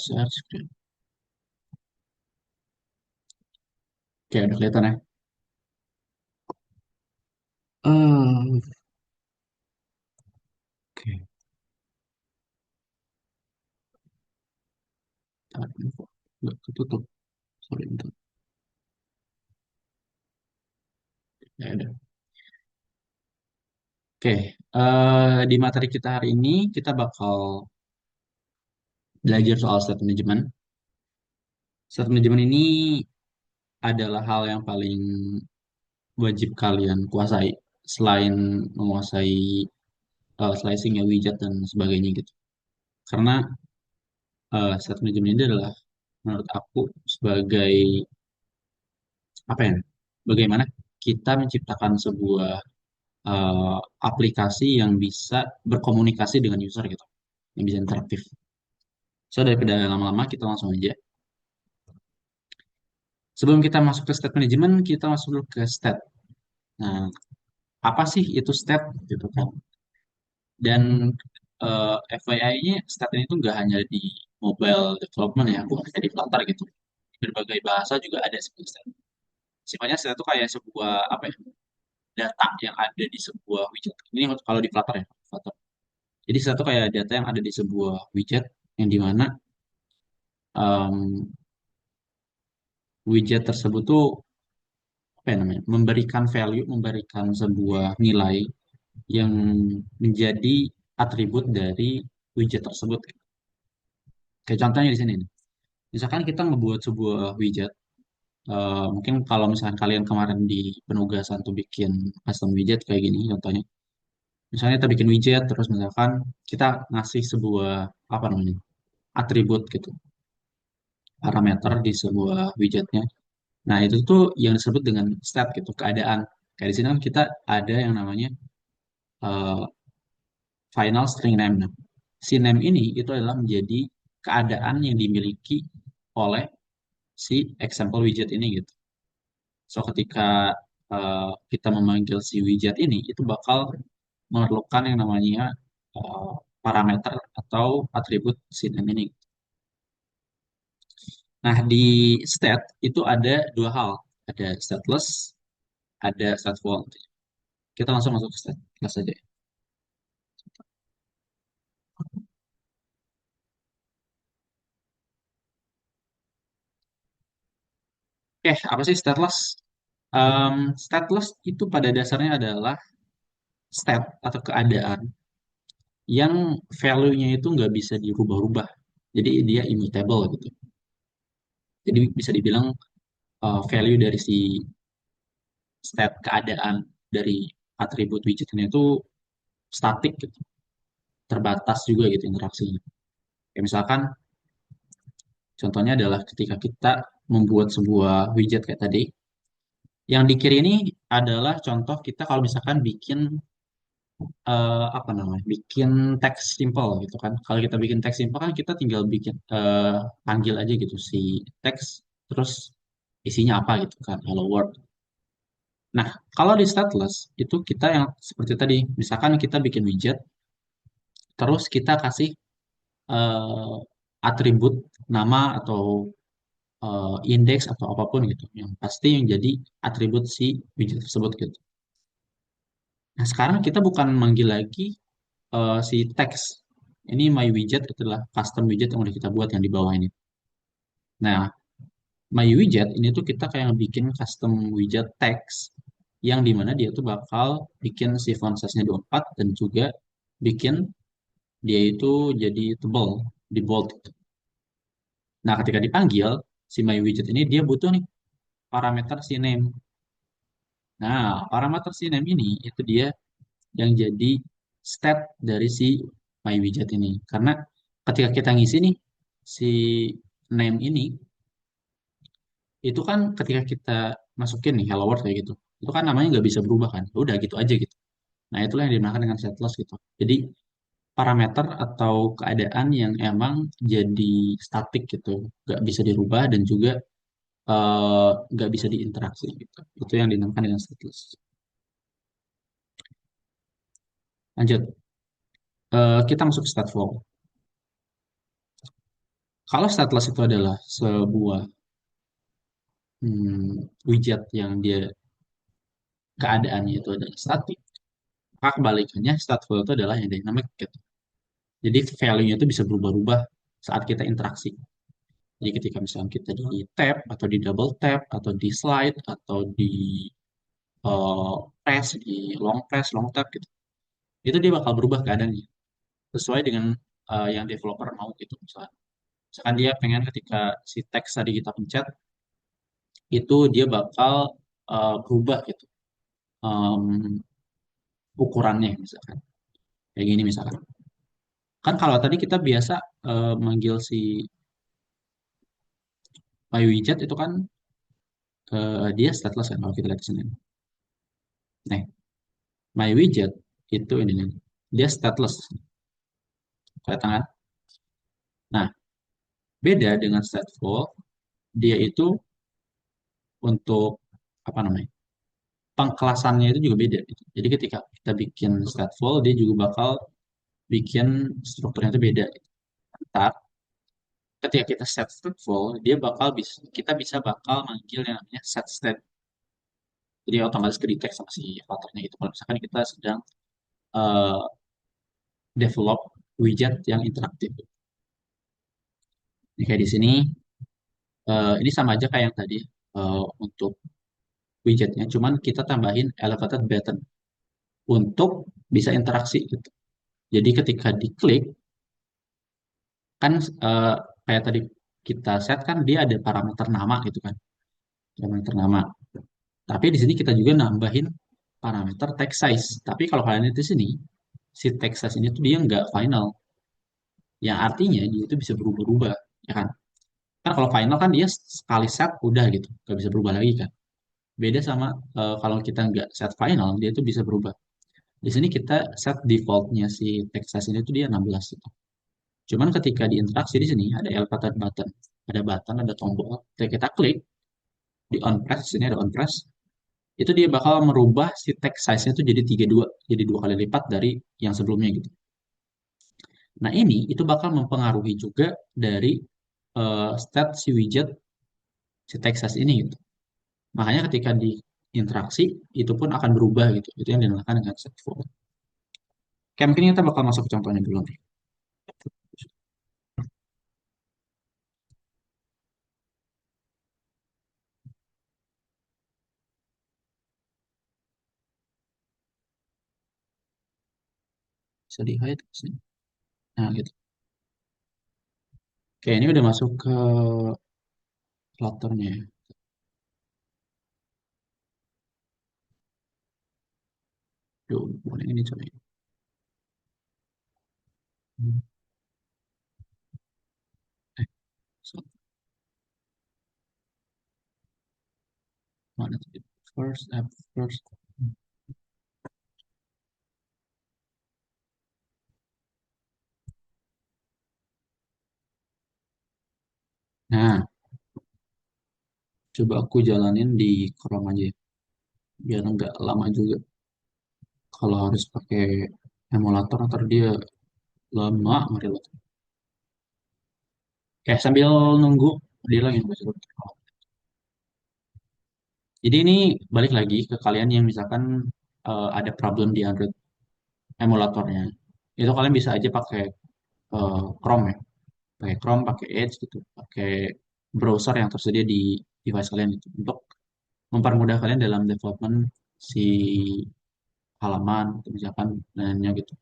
Share screen. Oke, udah kelihatan ya. Eh, oke, bentar, ini kok nggak ketutup. Sorry, bentar. Ya udah. Oke, di materi kita hari ini kita bakal belajar soal state management. State management ini adalah hal yang paling wajib kalian kuasai selain menguasai slicing ya widget dan sebagainya gitu. Karena state management ini adalah menurut aku sebagai apa ya? Bagaimana kita menciptakan sebuah eh, aplikasi yang bisa berkomunikasi dengan user gitu, yang bisa interaktif. So daripada lama-lama kita langsung aja. Sebelum kita masuk ke state management, kita masuk dulu ke state. Nah, apa sih itu state gitu kan? Dan FYI-nya state ini tuh nggak hanya di mobile development ya, bukan hanya di Flutter gitu. Di berbagai bahasa juga ada sebenarnya state. Sifatnya state itu kayak sebuah apa ya? Data yang ada di sebuah widget. Ini kalau di Flutter ya, Flutter. Jadi satu kayak data yang ada di sebuah widget yang dimana em, widget tersebut tuh apa ya namanya memberikan value, memberikan sebuah nilai yang menjadi atribut dari widget tersebut. Kayak contohnya di sini nih. Misalkan kita ngebuat sebuah widget, mungkin kalau misalkan kalian kemarin di penugasan tuh bikin custom widget kayak gini contohnya. Misalnya kita bikin widget, terus misalkan kita ngasih sebuah apa namanya atribut gitu, parameter di sebuah widgetnya. Nah, itu tuh yang disebut dengan state gitu, keadaan. Kayak di sini kan kita ada yang namanya eh, final string name. Nah, si name ini itu adalah menjadi keadaan yang dimiliki oleh si example widget ini gitu. So, ketika kita memanggil si widget ini, itu bakal memerlukan yang namanya eh, parameter atau atribut si name ini. Nah, di state itu ada dua hal. Ada stateless, ada stateful. Kita langsung masuk ke stateless aja. Oke, apa sih stateless? Stateless itu pada dasarnya adalah state atau keadaan yang value-nya itu nggak bisa dirubah-rubah. Jadi dia immutable gitu. Jadi bisa dibilang value dari si state keadaan dari atribut widgetnya itu statik gitu. Terbatas juga gitu interaksinya. Kayak misalkan contohnya adalah ketika kita membuat sebuah widget kayak tadi, yang di kiri ini adalah contoh kita kalau misalkan bikin apa namanya bikin teks simple gitu kan kalau kita bikin teks simple kan kita tinggal bikin panggil aja gitu si teks terus isinya apa gitu kan hello world. Nah, kalau di stateless itu kita yang seperti tadi misalkan kita bikin widget terus kita kasih eh, atribut nama atau indeks atau apapun gitu yang pasti yang jadi atribut si widget tersebut gitu. Nah, sekarang kita bukan manggil lagi si teks. Ini my widget adalah custom widget yang udah kita buat yang di bawah ini. Nah, my widget ini tuh kita kayak bikin custom widget teks yang dimana dia tuh bakal bikin si font size-nya 24 dan juga bikin dia itu jadi tebal di bold gitu. Nah, ketika dipanggil si my widget ini dia butuh nih parameter si name. Nah, parameter si name ini itu dia yang jadi state dari si my widget ini. Karena ketika kita ngisi nih si name ini, itu kan ketika kita masukin nih hello world kayak gitu, itu kan namanya nggak bisa berubah kan. Ya udah gitu aja gitu. Nah, itulah yang dimaksud dengan stateless gitu. Jadi parameter atau keadaan yang emang jadi statik gitu, nggak bisa dirubah dan juga nggak bisa diinteraksi gitu. Itu yang dinamakan dengan stateless. Lanjut, kita masuk ke stateful. Kalau stateless itu adalah sebuah widget yang dia keadaannya itu adalah static, maka kebalikannya stateful itu adalah yang dynamic gitu. Jadi value-nya itu bisa berubah-ubah saat kita interaksi. Jadi ketika misalnya kita di tap atau di double tap atau di slide atau di eh, press, di long tap gitu, itu dia bakal berubah keadaannya sesuai dengan yang developer mau gitu. Misalkan dia pengen ketika si teks tadi kita pencet itu dia bakal berubah gitu. Em, ukurannya misalkan kayak gini misalkan. Kan kalau tadi kita biasa manggil si my widget itu kan dia stateless kan kalau kita lihat di sini. Nah, my widget itu ini nih. Dia stateless. Kelihatan kan? Nah, beda dengan stateful, dia itu untuk apa namanya? Pengkelasannya itu juga beda gitu. Jadi ketika kita bikin stateful, dia juga bakal bikin strukturnya itu beda gitu. Ntar, ketika kita set stateful, dia bakal bisa kita bisa bakal manggil yang namanya set state. Jadi otomatis ke detect sama si filternya gitu. Kalau misalkan kita sedang eh, develop widget yang interaktif. Ini kayak di sini, ini sama aja kayak yang tadi untuk widgetnya, cuman kita tambahin elevated button untuk bisa interaksi gitu. Jadi ketika diklik, kan eh, kayak tadi kita set kan dia ada parameter nama gitu kan, parameter nama. Tapi di sini kita juga nambahin parameter text size. Tapi kalau kalian lihat di sini, si text size ini tuh dia nggak final, yang artinya dia itu bisa berubah-ubah, ya kan? Kan kalau final kan dia sekali set udah gitu, nggak bisa berubah lagi kan. Beda sama kalau kita nggak set final, dia itu bisa berubah. Di sini kita set defaultnya si Texas ini tuh dia 16 gitu. Cuman ketika diinteraksi di sini ada elevated button, ada tombol. Ketika kita klik di on press, sini ada on press, itu dia bakal merubah si text size-nya itu jadi 32, jadi 2 kali lipat dari yang sebelumnya gitu. Nah ini itu bakal mempengaruhi juga dari stat si widget si text size ini gitu. Makanya ketika diinteraksi itu pun akan berubah gitu. Itu yang dinamakan dengan set forward. Kayak mungkin kita bakal masuk ke contohnya dulu nih. Bisa di hide sini. Nah gitu. Oke, ini udah masuk ke Flutternya. Duh, boleh ini coba. Hmm. Eh, so, mana tadi? First app first. Nah, coba aku jalanin di Chrome aja ya. Biar nggak lama juga. Kalau harus pakai emulator, ntar dia lama ngereload. Oke, sambil nunggu dia lagi nunggu coba. Jadi ini balik lagi ke kalian yang misalkan ada problem di Android emulatornya. Itu kalian bisa aja pakai Chrome ya. Pakai Chrome, pakai Edge gitu, pakai browser yang tersedia di device kalian gitu untuk mempermudah kalian dalam development si halaman, atau misalkan lainnya gitu.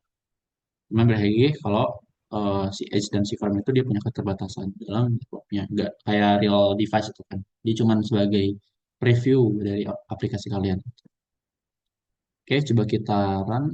Cuma lagi kalau si Edge dan si Chrome itu dia punya keterbatasan dalam developnya, nggak kayak real device itu kan. Dia cuma sebagai preview dari aplikasi kalian. Oke, coba kita run.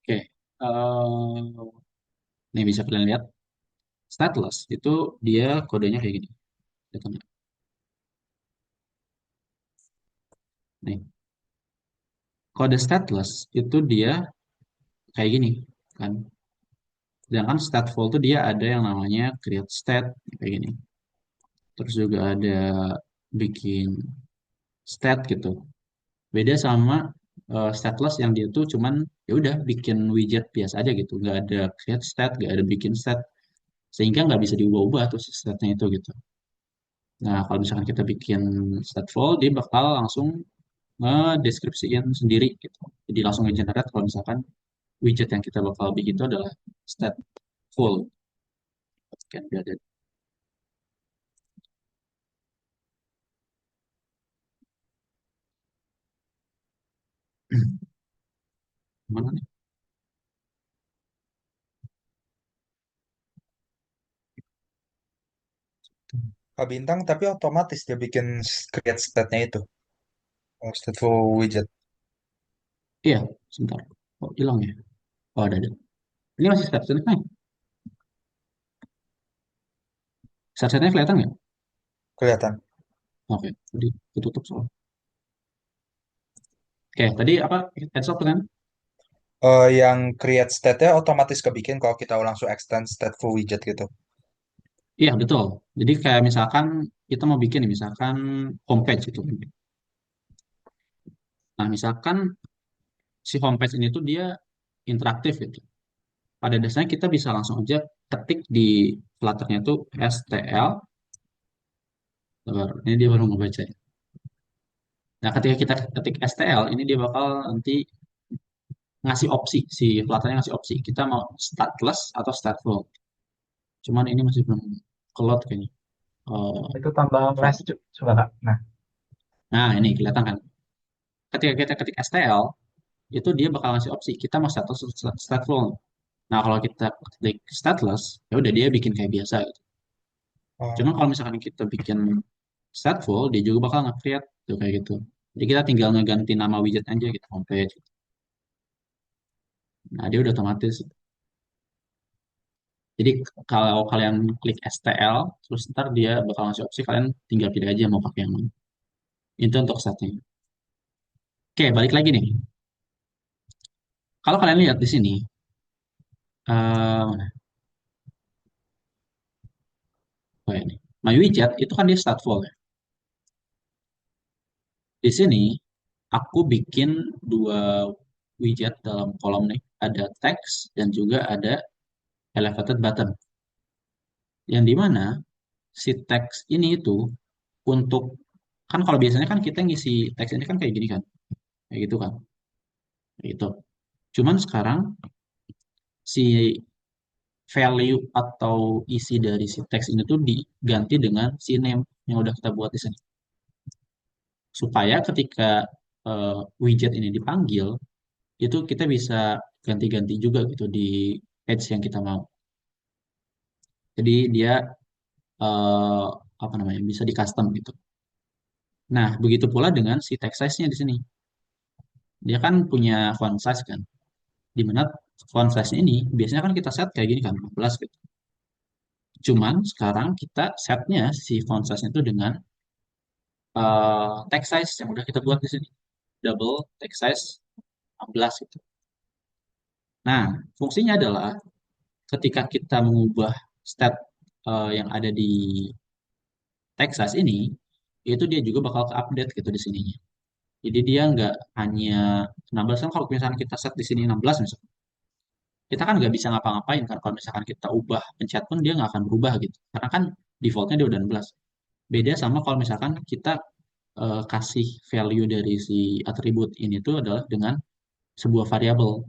Oke, nih bisa kalian lihat. Stateless itu dia kodenya kayak gini. Lihat nggak? Nih, kode stateless itu dia kayak gini kan. Sedangkan stateful itu dia ada yang namanya create state kayak gini. Terus juga ada bikin state gitu. Beda sama stateless yang dia tuh cuman ya udah bikin widget biasa aja gitu, nggak ada create state, nggak ada bikin state, sehingga nggak bisa diubah-ubah tuh si state-nya itu gitu. Nah, kalau misalkan kita bikin stateful, dia bakal langsung ngedeskripsiin sendiri gitu. Jadi langsung nge-generate kalau misalkan widget yang kita bakal bikin itu adalah stateful. Kan udah ada. Mana nih? Kak Bintang, tapi otomatis dia bikin create state-nya itu. Oh, stateful widget. Iya, sebentar. Oh, hilang ya? Oh, ada. Ini masih step-stepnya nih. Step-stepnya kelihatan nggak? Kelihatan. Oke, tadi ketutup soal. Oke, tadi apa? Heads up kan? Yang create state-nya otomatis kebikin kalau kita langsung extend stateful widget gitu. Iya, betul. Jadi kayak misalkan kita mau bikin nih, misalkan homepage gitu. Nah, misalkan si homepage ini tuh dia interaktif gitu. Pada dasarnya kita bisa langsung aja ketik di Flutter-nya tuh STL. Sabar, ini dia baru ngebaca ya. Nah, ketika kita ketik STL, ini dia bakal nanti ngasih opsi, si Flutter-nya ngasih opsi. Kita mau stateless atau stateful. Cuman ini masih belum keload kayaknya. Eh, Itu tambah flash Flutter. coba Kak. Nah, Nah, ini kelihatan kan? Ketika kita ketik STL, itu dia bakal ngasih opsi. Kita mau status stateful. Nah, kalau kita klik stateless, ya udah dia bikin kayak biasa gitu. Cuma oh, kalau misalkan kita bikin stateful, dia juga bakal nge-create tuh kayak gitu. Jadi kita tinggal ngeganti nama widget aja gitu, homepage. Nah, dia udah otomatis. Jadi kalau kalian klik STL, terus ntar dia bakal ngasih opsi, kalian tinggal pilih aja mau pakai yang mana. Itu untuk setting. Oke, balik lagi nih. Kalau kalian lihat di sini, mana? Oh, ini. My widget itu kan dia stateful ya. Di sini aku bikin dua widget dalam kolom nih. Ada text dan juga ada elevated button. Yang dimana si teks ini itu untuk, kan kalau biasanya kan kita ngisi teks ini kan kayak gini kan, kayak gitu kan, kayak gitu. Cuman sekarang si value atau isi dari si teks ini tuh diganti dengan si name yang udah kita buat di sini, supaya ketika widget ini dipanggil itu kita bisa ganti-ganti juga gitu di page yang kita mau. Jadi dia eh, apa namanya, bisa di custom gitu. Nah, begitu pula dengan si text size-nya di sini. Dia kan punya font size kan, di mana font size ini biasanya kan kita set kayak gini kan 14 gitu. Cuman sekarang kita setnya si font size itu dengan text size yang udah kita buat di sini, double text size 16 gitu. Nah, fungsinya adalah ketika kita mengubah stat yang ada di text size ini, itu dia juga bakal ke-update gitu di sininya. Jadi dia nggak hanya 16 kan, kalau misalnya kita set di sini 16 misalnya, kita kan nggak bisa ngapa-ngapain kan, kalau misalkan kita ubah pencet pun dia nggak akan berubah gitu. Karena kan defaultnya dia udah 16. Beda sama kalau misalkan kita kasih value dari si atribut ini tuh adalah dengan sebuah variabel,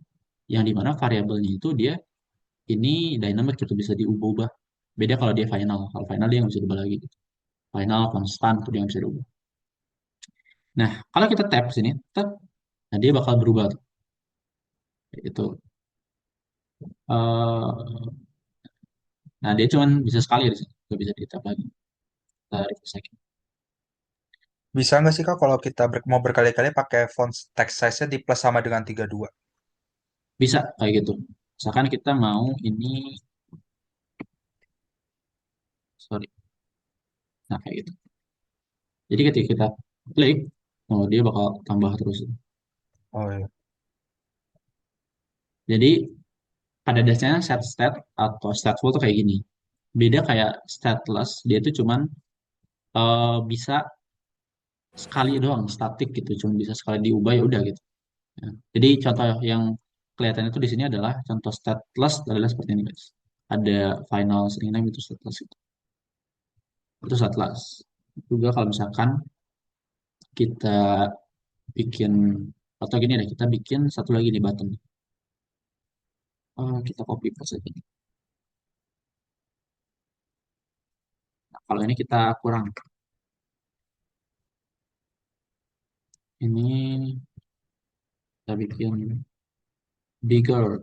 yang dimana variabelnya itu dia ini dynamic gitu, bisa diubah-ubah. Beda kalau dia final. Kalau final dia nggak bisa diubah lagi gitu. Final konstan tuh dia nggak bisa diubah. Nah, kalau kita tap sini, tap, nah dia bakal berubah tuh. Kayak gitu. Eh, nah, dia cuman bisa sekali di sini, nggak bisa di tap lagi. Kita refresh lagi. bisa nggak sih Kak kalau kita mau berkali-kali pakai font text size-nya di plus sama dengan 32? Bisa kayak gitu. Misalkan kita mau ini Nah, kayak gitu. Jadi ketika kita klik, oh dia bakal tambah terus. Oh iya. Jadi pada dasarnya set stat atau stateful tuh kayak gini. Beda kayak stateless, dia tuh cuman bisa sekali doang statik gitu, cuma bisa sekali diubah ya udah gitu. Ya. Jadi contoh yang kelihatan itu di sini adalah contoh stateless adalah seperti ini guys. Ada final string name itu stateless itu stateless. Juga kalau misalkan kita bikin atau gini deh, kita bikin satu lagi di button. Kita copy paste aja. Nah, kalau ini kita kurang. Ini kita bikin bigger.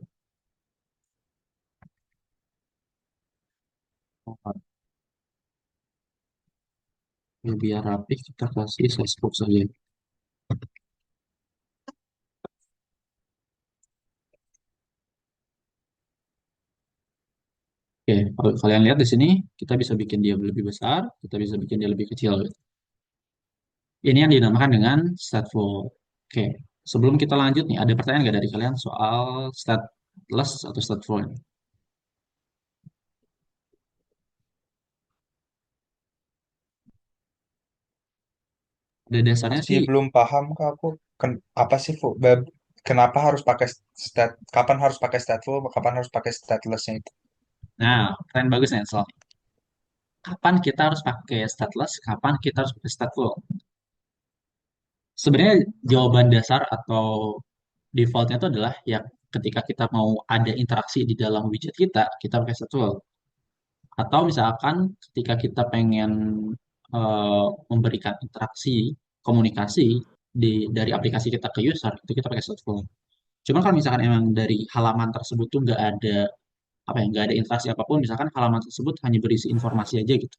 Oh, ya, biar rapi kita kasih size box saja. Oke, kalau kalian lihat di sini, kita bisa bikin dia lebih besar, kita bisa bikin dia lebih kecil, gitu. Ini yang dinamakan dengan stateful. Oke, sebelum kita lanjut nih, ada pertanyaan nggak dari kalian soal stateless atau stateful ini? Pada dasarnya Masih sih, belum paham kak aku. Apa sih kenapa harus pakai kapan harus pakai stateful, kapan harus pakai statelessnya itu? nah, pertanyaan bagus nih soal kapan kita harus pakai stateless, kapan kita harus pakai stateful. Sebenarnya jawaban dasar atau defaultnya itu adalah ya ketika kita mau ada interaksi di dalam widget kita pakai stateful. Atau misalkan ketika kita pengen memberikan interaksi, komunikasi dari aplikasi kita ke user, itu kita pakai stateful. Cuma kalau misalkan emang dari halaman tersebut tuh nggak ada apa ya, nggak ada interaksi apapun, misalkan halaman tersebut hanya berisi informasi aja gitu,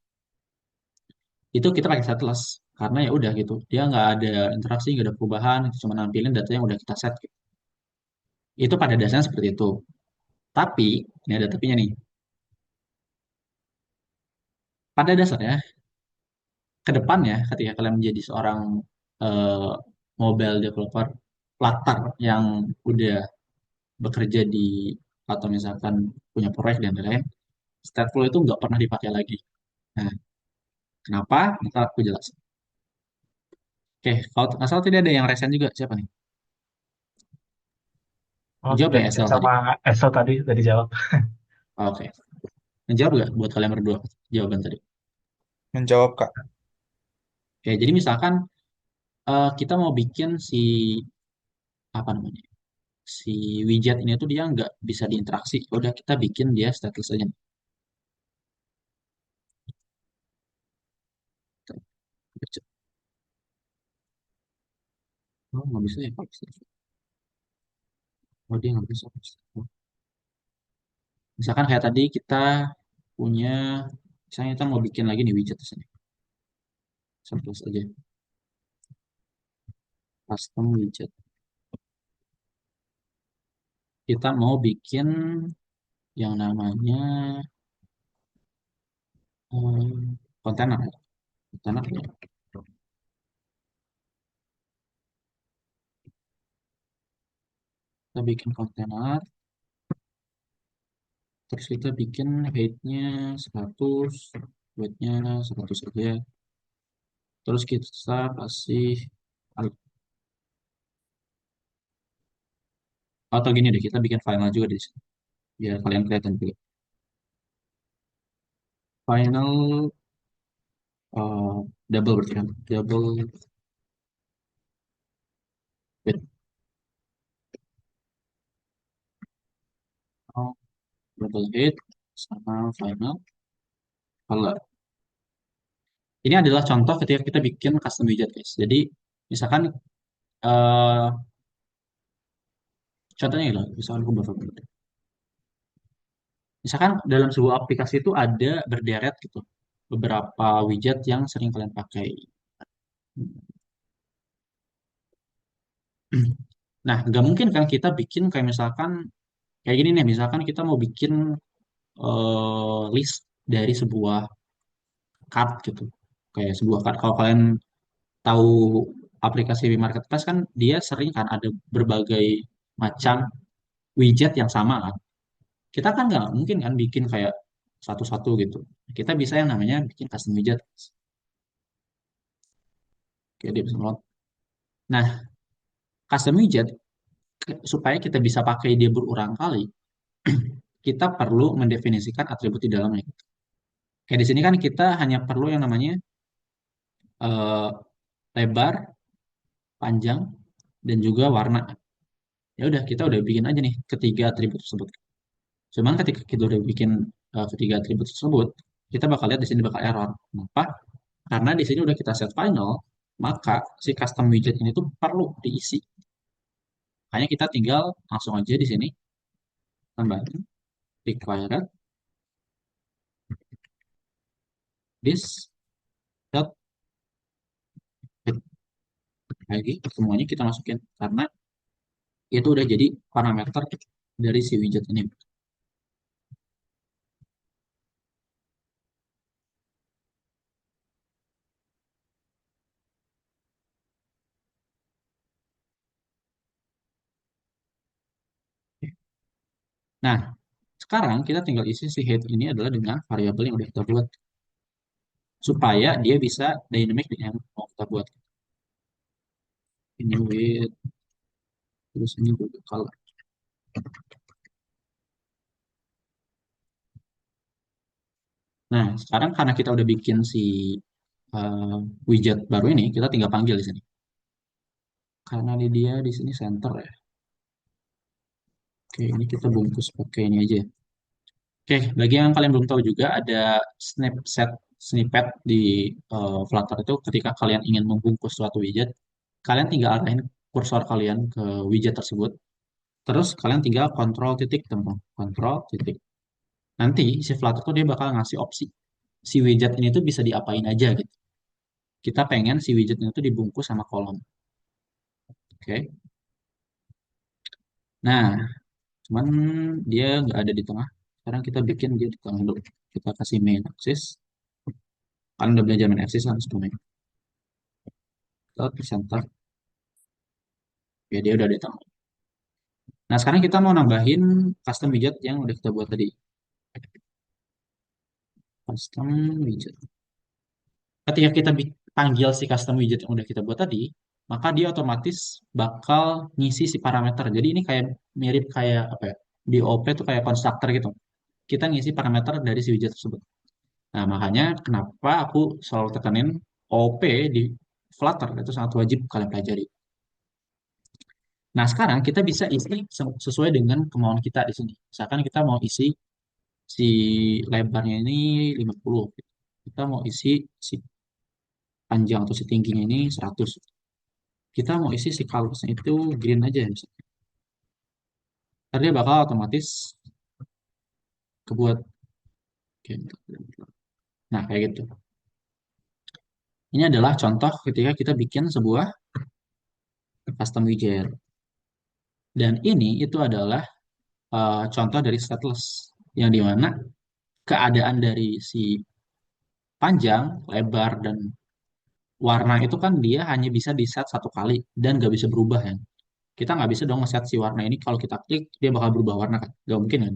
itu kita pakai stateless karena ya udah gitu, dia nggak ada interaksi, nggak ada perubahan, itu cuma nampilin data yang udah kita set gitu. Itu pada dasarnya seperti itu. Tapi ini ada tapinya nih. Pada dasarnya ke depannya ketika kalian menjadi seorang eh, mobile developer latar yang udah bekerja di atau misalkan punya proyek dan lain-lain, stateful itu nggak pernah dipakai lagi. Nah, kenapa? Ntar aku jelasin. Oke, kalau nggak salah tadi ada yang resen juga. Siapa nih? Oh, Jawab sudah ya dijawab SL tadi. sama Eso tadi, sudah dijawab. Oke. Menjawab nggak buat kalian berdua jawaban tadi? Menjawab kak. Oke, jadi misalkan kita mau bikin si apa namanya si widget ini tuh dia nggak bisa diinteraksi. Ya udah kita bikin dia stateless aja. Oh, nggak bisa ya Pak. Oh, dia nggak bisa. Misalkan kayak tadi kita punya, misalnya kita mau bikin lagi nih widget di sini. Stateless aja. Custom widget. Kita mau bikin yang namanya kontainer. Kontainer ya. Kita bikin kontainer. Terus kita bikin height-nya 100, width-nya 100 saja. Terus kita kasih atau gini deh, kita bikin final juga di sini. Biar kalian kelihatan juga. Final eh, double berarti kan. Double width. Oh, double height sama final color. Ini adalah contoh ketika kita bikin custom widget, guys. Jadi, misalkan eh contohnya gitu, misalkan aku baru misalkan dalam sebuah aplikasi itu ada berderet gitu beberapa widget yang sering kalian pakai. Nah, nggak mungkin kan kita bikin kayak misalkan kayak gini nih, misalkan kita mau bikin list dari sebuah card gitu. Kayak sebuah kalau kalian tahu aplikasi marketplace kan dia sering kan ada berbagai macam widget yang sama kan. Kita kan nggak mungkin kan bikin kayak satu-satu gitu. Kita bisa yang namanya bikin custom widget. Kayak dia bisa ngelot. Nah, custom widget supaya kita bisa pakai dia berulang kali, kita perlu mendefinisikan atribut di dalamnya. Kayak di sini kan kita hanya perlu yang namanya eh, lebar, panjang, dan juga warna. Ya udah, kita udah bikin aja nih ketiga atribut tersebut. Cuman ketika kita udah bikin ketiga atribut tersebut, kita bakal lihat di sini bakal error. Kenapa? Karena di sini udah kita set final, maka si custom widget ini tuh perlu diisi. Hanya kita tinggal langsung aja di sini tambahin required this dot with. Lagi semuanya kita masukin karena itu udah jadi parameter dari si widget ini. Nah, sekarang kita tinggal isi si head ini adalah dengan variabel yang udah kita buat supaya dia bisa dynamic dengan yang mau kita buat. Ini with terus ini juga color. Nah, sekarang karena kita udah bikin si eh, widget baru ini, kita tinggal panggil di sini. Karena dia di sini center ya. Oke, ini kita bungkus pakai ini aja. Oke, bagi yang kalian belum tahu juga ada snippet di Flutter itu ketika kalian ingin membungkus suatu widget, kalian tinggal arahin kursor kalian ke widget tersebut. Terus kalian tinggal kontrol titik teman, kontrol titik. Nanti si Flutter tuh dia bakal ngasih opsi. Si widget ini tuh bisa diapain aja gitu. Kita pengen si widget ini tuh dibungkus sama kolom. Oke. Nah, cuman dia nggak ada di tengah. Sekarang kita bikin dia di tengah dulu. Kita kasih main axis. Kalian udah belajar main axis kan sebelumnya. Kita center. Ya dia udah di tengah. Nah, sekarang kita mau nambahin custom widget yang udah kita buat tadi. Custom widget. Ketika kita panggil si custom widget yang udah kita buat tadi, maka dia otomatis bakal ngisi si parameter. Jadi ini kayak mirip kayak apa ya? Di OP tuh kayak constructor gitu. Kita ngisi parameter dari si widget tersebut. Nah, makanya kenapa aku selalu tekanin OP di Flutter itu sangat wajib kalian pelajari. Nah, sekarang kita bisa isi sesuai dengan kemauan kita di sini. Misalkan kita mau isi si lebarnya ini 50. Kita mau isi si panjang atau si tingginya ini 100. Kita mau isi si colors itu green aja misalnya. Ntar dia bakal otomatis kebuat. Oke, nah, kayak gitu. Ini adalah contoh ketika kita bikin sebuah custom widget. Dan ini itu adalah contoh dari stateless. Yang dimana keadaan dari si panjang, lebar, dan warna itu kan dia hanya bisa di set satu kali dan nggak bisa berubah kan. Kita nggak bisa dong nge-set si warna ini kalau kita klik dia bakal berubah warna kan. Nggak mungkin kan.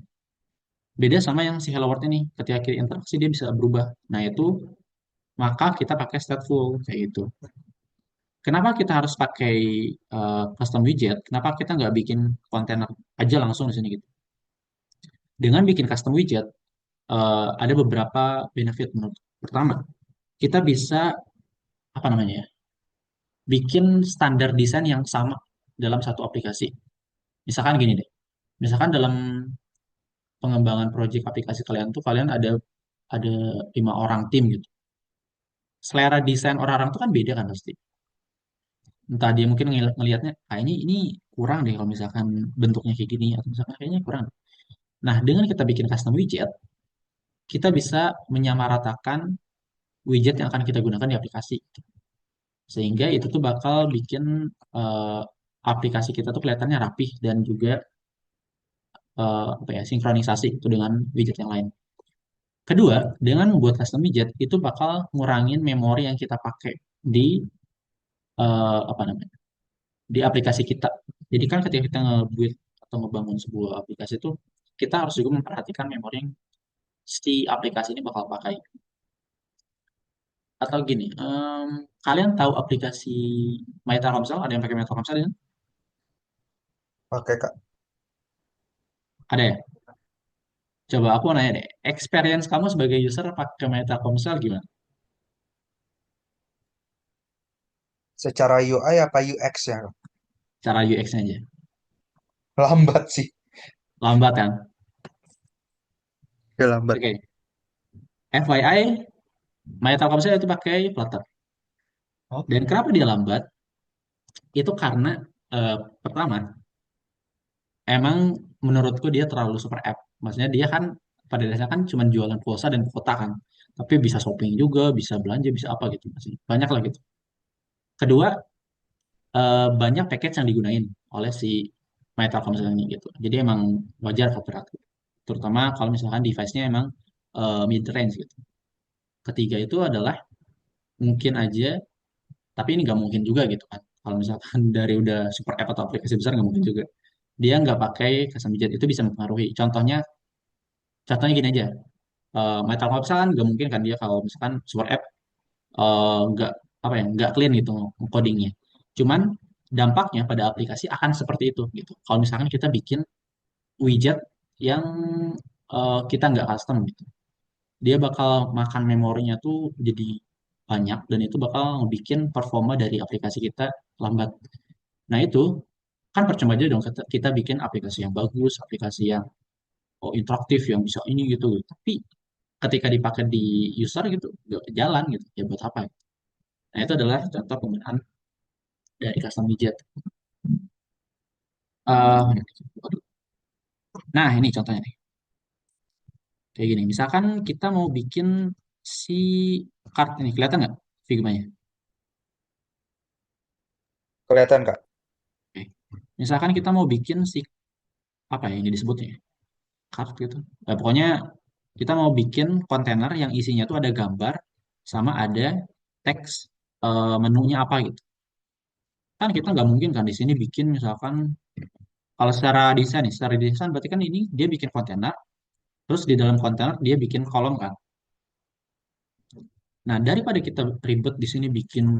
Beda sama yang si Hello World ini. Ketika kita interaksi dia bisa berubah. Nah itu maka kita pakai stateful kayak gitu. Kenapa kita harus pakai custom widget? Kenapa kita nggak bikin kontainer aja langsung di sini gitu? Dengan bikin custom widget, ada beberapa benefit menurut. Pertama, kita bisa apa namanya ya? Bikin standar desain yang sama dalam satu aplikasi. Misalkan gini deh. Misalkan dalam pengembangan proyek aplikasi kalian tuh kalian ada 5 orang tim gitu. Selera desain orang-orang tuh kan beda kan pasti. Entah dia mungkin ngelihatnya kayaknya ini kurang deh kalau misalkan bentuknya kayak gini atau misalkan kayaknya kurang. Nah, dengan kita bikin custom widget, kita bisa menyamaratakan widget yang akan kita gunakan di aplikasi. Sehingga itu tuh bakal bikin eh, aplikasi kita tuh kelihatannya rapih dan juga apa ya sinkronisasi itu dengan widget yang lain. Kedua, dengan membuat custom widget itu bakal ngurangin memori yang kita pakai di apa namanya? Di aplikasi kita. Jadi kan ketika kita nge-build atau ngebangun sebuah aplikasi itu kita harus juga memperhatikan memori yang si aplikasi ini bakal pakai. Atau gini, kalian tahu aplikasi My Telkomsel? Ada yang pakai My Telkomsel ya? Oke, Kak. Ada ya? Coba aku nanya deh, experience kamu sebagai user pakai My Telkomsel gimana? Secara UI apa UX ya, Kak? Cara UX-nya aja. Lambat sih. Lambat kan? Ya, lambat. Oke. FYI, My Telkomsel itu pakai Flutter. Oh, Dan kenapa dia lambat? Itu karena eh, pertama, emang menurutku dia terlalu super app. Maksudnya dia kan pada dasarnya kan cuma jualan pulsa dan kuota kan. Tapi bisa shopping juga, bisa belanja, bisa apa gitu. Masih banyak lah gitu. Kedua, banyak package yang digunain oleh si My Telkomsel ini gitu. Jadi emang wajar faktor. Terutama kalau misalkan device-nya emang mid range gitu. Ketiga itu adalah mungkin aja, tapi ini nggak mungkin juga gitu kan. Kalau misalkan dari udah super app atau aplikasi besar nggak mungkin juga. Dia nggak pakai custom widget itu bisa mempengaruhi. Contohnya gini aja. Metal Hubs kan nggak mungkin kan dia kalau misalkan super app nggak apa ya nggak clean gitu codingnya. Cuman dampaknya pada aplikasi akan seperti itu gitu. Kalau misalkan kita bikin widget yang kita nggak custom gitu, dia bakal makan memorinya tuh jadi banyak dan itu bakal ngebikin performa dari aplikasi kita lambat. Nah itu kan percuma aja dong kita bikin aplikasi yang bagus, aplikasi yang interaktif yang bisa ini gitu. Tapi ketika dipakai di user gitu nggak jalan gitu ya buat apa gitu. Nah itu adalah contoh penggunaan dari custom widget. Waduh. Nah ini contohnya nih kayak gini misalkan kita mau bikin si card ini kelihatan nggak Figma-nya. kelihatan, Kak. Oke. Misalkan kita mau bikin si apa ya ini disebutnya card gitu. Pokoknya kita mau bikin kontainer yang isinya tuh ada gambar sama ada teks menunya apa gitu. Kan kita nggak mungkin kan di sini bikin misalkan kalau secara desain berarti kan ini dia bikin kontainer, terus di dalam kontainer dia bikin kolom kan. Nah, daripada kita ribet di sini bikin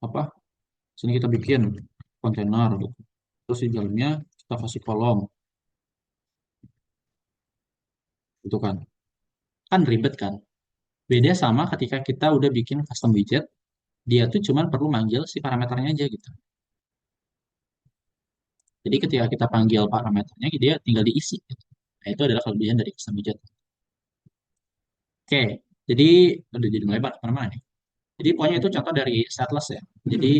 apa? Sini kita bikin kontainer gitu. Terus di dalamnya kita kasih kolom, gitu kan. Kan ribet kan. Beda sama ketika kita udah bikin custom widget, dia tuh cuman perlu manggil si parameternya aja gitu. Jadi ketika kita panggil parameternya, dia tinggal diisi gitu. Nah, itu adalah kelebihan dari custom widget. Oke, jadi udah jadi melebar kemana-mana nih. Jadi pokoknya itu contoh dari stateless ya. Jadi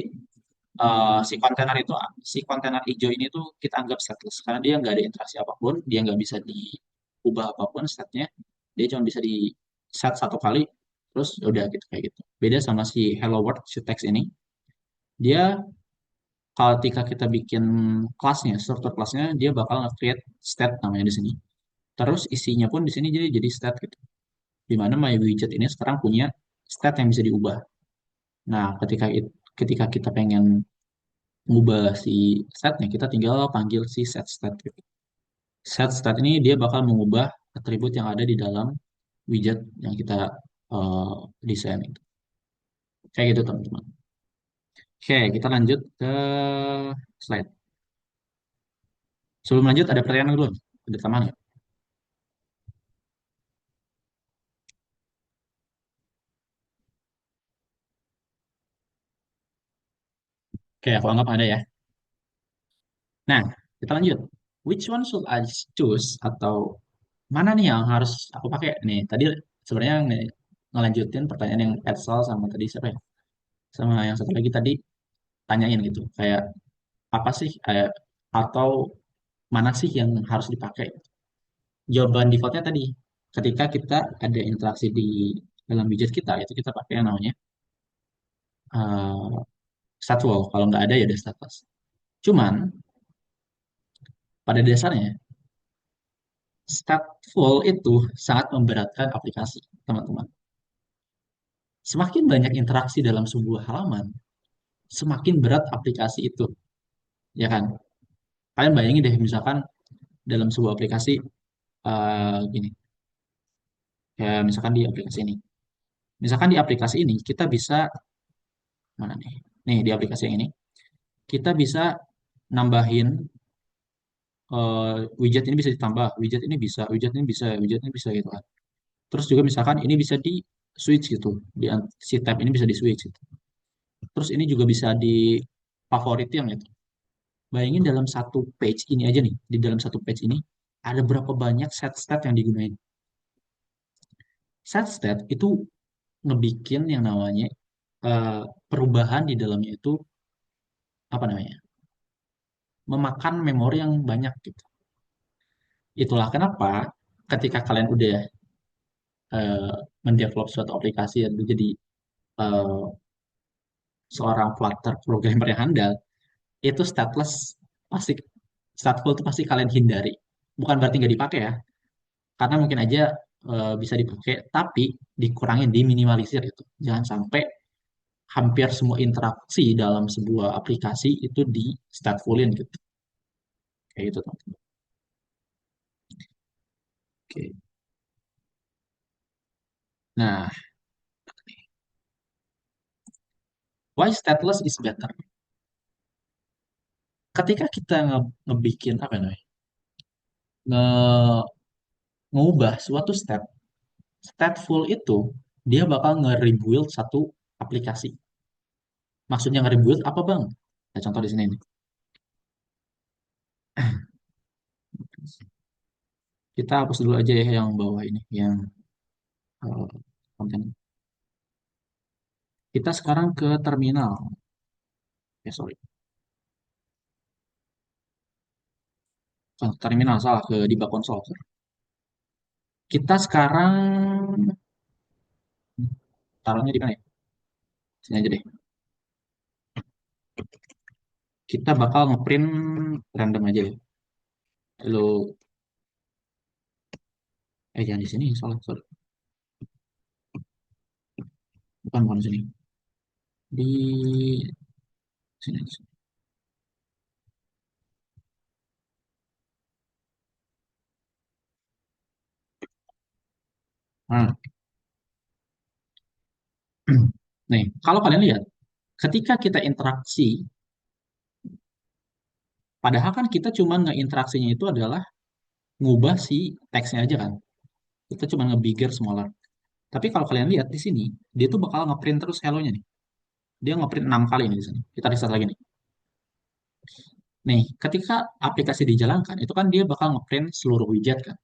si kontainer itu si kontainer hijau ini tuh kita anggap stateless karena dia nggak ada interaksi apapun, dia nggak bisa diubah apapun statnya, dia cuma bisa di set satu kali, terus ya udah gitu kayak gitu. Beda sama si Hello World si teks ini, dia ketika kita bikin kelasnya, struktur kelasnya, dia bakal nge-create state namanya di sini. Terus isinya pun di sini jadi state gitu. Di mana my widget ini sekarang punya state yang bisa diubah. Nah, ketika kita pengen ngubah si setnya, kita tinggal panggil si set stat gitu. Set stat ini dia bakal mengubah atribut yang ada di dalam widget yang kita eh, desain itu. Kayak gitu teman-teman. Oke, kita lanjut ke slide. Sebelum lanjut ada pertanyaan dulu. Ada tambahan nggak? Oke, aku anggap ada ya. Nah, kita lanjut. Which one should I choose atau mana nih yang harus aku pakai nih? Tadi sebenarnya ngelanjutin pertanyaan yang Edsel sama tadi siapa ya? Sama yang satu lagi tadi tanyain gitu. Kayak apa sih atau mana sih yang harus dipakai? Jawaban defaultnya tadi ketika kita ada interaksi di dalam widget kita itu kita pakai yang namanya uh, stateful. Kalau nggak ada ya ada status. Cuman pada dasarnya stateful itu sangat memberatkan aplikasi, teman-teman. Semakin banyak interaksi dalam sebuah halaman, semakin berat aplikasi itu, ya kan? Kalian bayangin deh, misalkan dalam sebuah aplikasi, gini, ya misalkan di aplikasi ini. Misalkan di aplikasi ini, kita bisa, mana nih? Nih, di aplikasi yang ini, kita bisa nambahin widget ini bisa ditambah, widget ini bisa, widget ini bisa, widget ini bisa gitu kan. Terus juga misalkan ini bisa di switch gitu, si tab ini bisa di switch gitu. Terus ini juga bisa di favoritin gitu. Bayangin dalam satu page ini aja nih, di dalam satu page ini ada berapa banyak set stat yang digunain. Set stat itu ngebikin yang namanya eh, perubahan di dalamnya itu apa namanya? Memakan memori yang banyak gitu. Itulah kenapa ketika kalian udah eh, mendevelop suatu aplikasi dan jadi eh, seorang Flutter programmer yang handal, itu stateless pasti stateful itu pasti kalian hindari. Bukan berarti nggak dipakai ya, karena mungkin aja bisa dipakai, tapi dikurangin, diminimalisir itu. Jangan sampai hampir semua interaksi dalam sebuah aplikasi itu di statefulin gitu. Kayak gitu teman-teman. Oke. Nah, why stateless is better? Ketika kita ngebikin apa namanya, nge ngubah suatu stateful itu dia bakal nge-rebuild satu aplikasi. Maksudnya nge-rebuild apa bang? Nah, contoh di sini nih. Kita hapus dulu aja ya yang bawah ini, yang konten. Kita sekarang ke terminal. Sorry. Terminal salah, ke debug console. Sorry. Kita sekarang taruhnya di mana ya? Sini aja deh. Kita bakal ngeprint random aja ya. Lalu, jangan di sini, salah, sorry. Bukan di sini. Di sini. Di sini. Nah, nih, kalau kalian lihat, ketika kita interaksi, padahal kan kita cuma ngeinteraksinya itu adalah ngubah si teksnya aja kan. Kita cuma nge-bigger smaller. Tapi kalau kalian lihat di sini, dia tuh bakal ngeprint terus hello-nya nih. Dia ngeprint 6 kali nih di sini. Kita restart lagi nih. Nih, ketika aplikasi dijalankan, itu kan dia bakal ngeprint seluruh widget kan.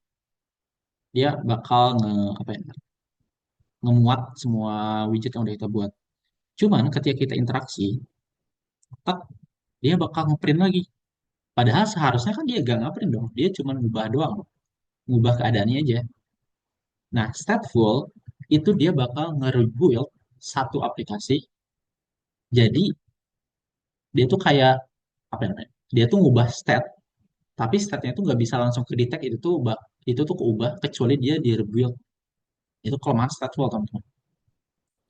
Dia bakal apa ya, ngemuat semua widget yang udah kita buat. Cuman ketika kita interaksi, tek, dia bakal ngeprint lagi. Padahal seharusnya kan dia gak ngeprint dong. Dia cuma ngubah doang. Ngubah keadaannya aja. Nah, stateful itu dia bakal nge-rebuild satu aplikasi. Jadi, dia tuh kayak, apa namanya? Dia tuh ngubah state, tapi state-nya tuh nggak bisa langsung ke detect itu tuh keubah kecuali dia di rebuild. Itu kelemahan stateful, teman-teman.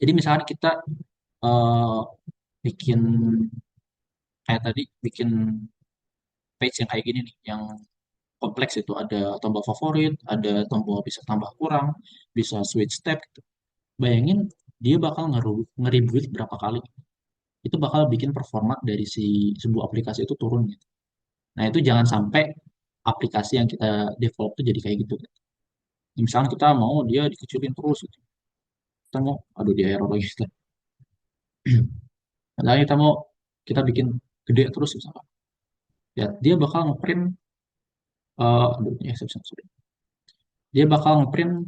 Jadi misalkan kita eh, bikin kayak tadi, bikin page yang kayak gini nih, yang kompleks itu ada tombol favorit, ada tombol bisa tambah kurang, bisa switch step gitu. Bayangin dia bakal nge-rebuild berapa kali. Itu bakal bikin performa dari si sebuah aplikasi itu turun gitu. Nah, itu jangan sampai aplikasi yang kita develop itu jadi kayak gitu. Misalnya kita mau dia dikecilin terus gitu. Kita mau, aduh dia error lagi. Misalnya kita bikin gede terus misalkan. Ya, dia bakal ngeprint, aduh, ya, sorry. Dia bakal ngeprint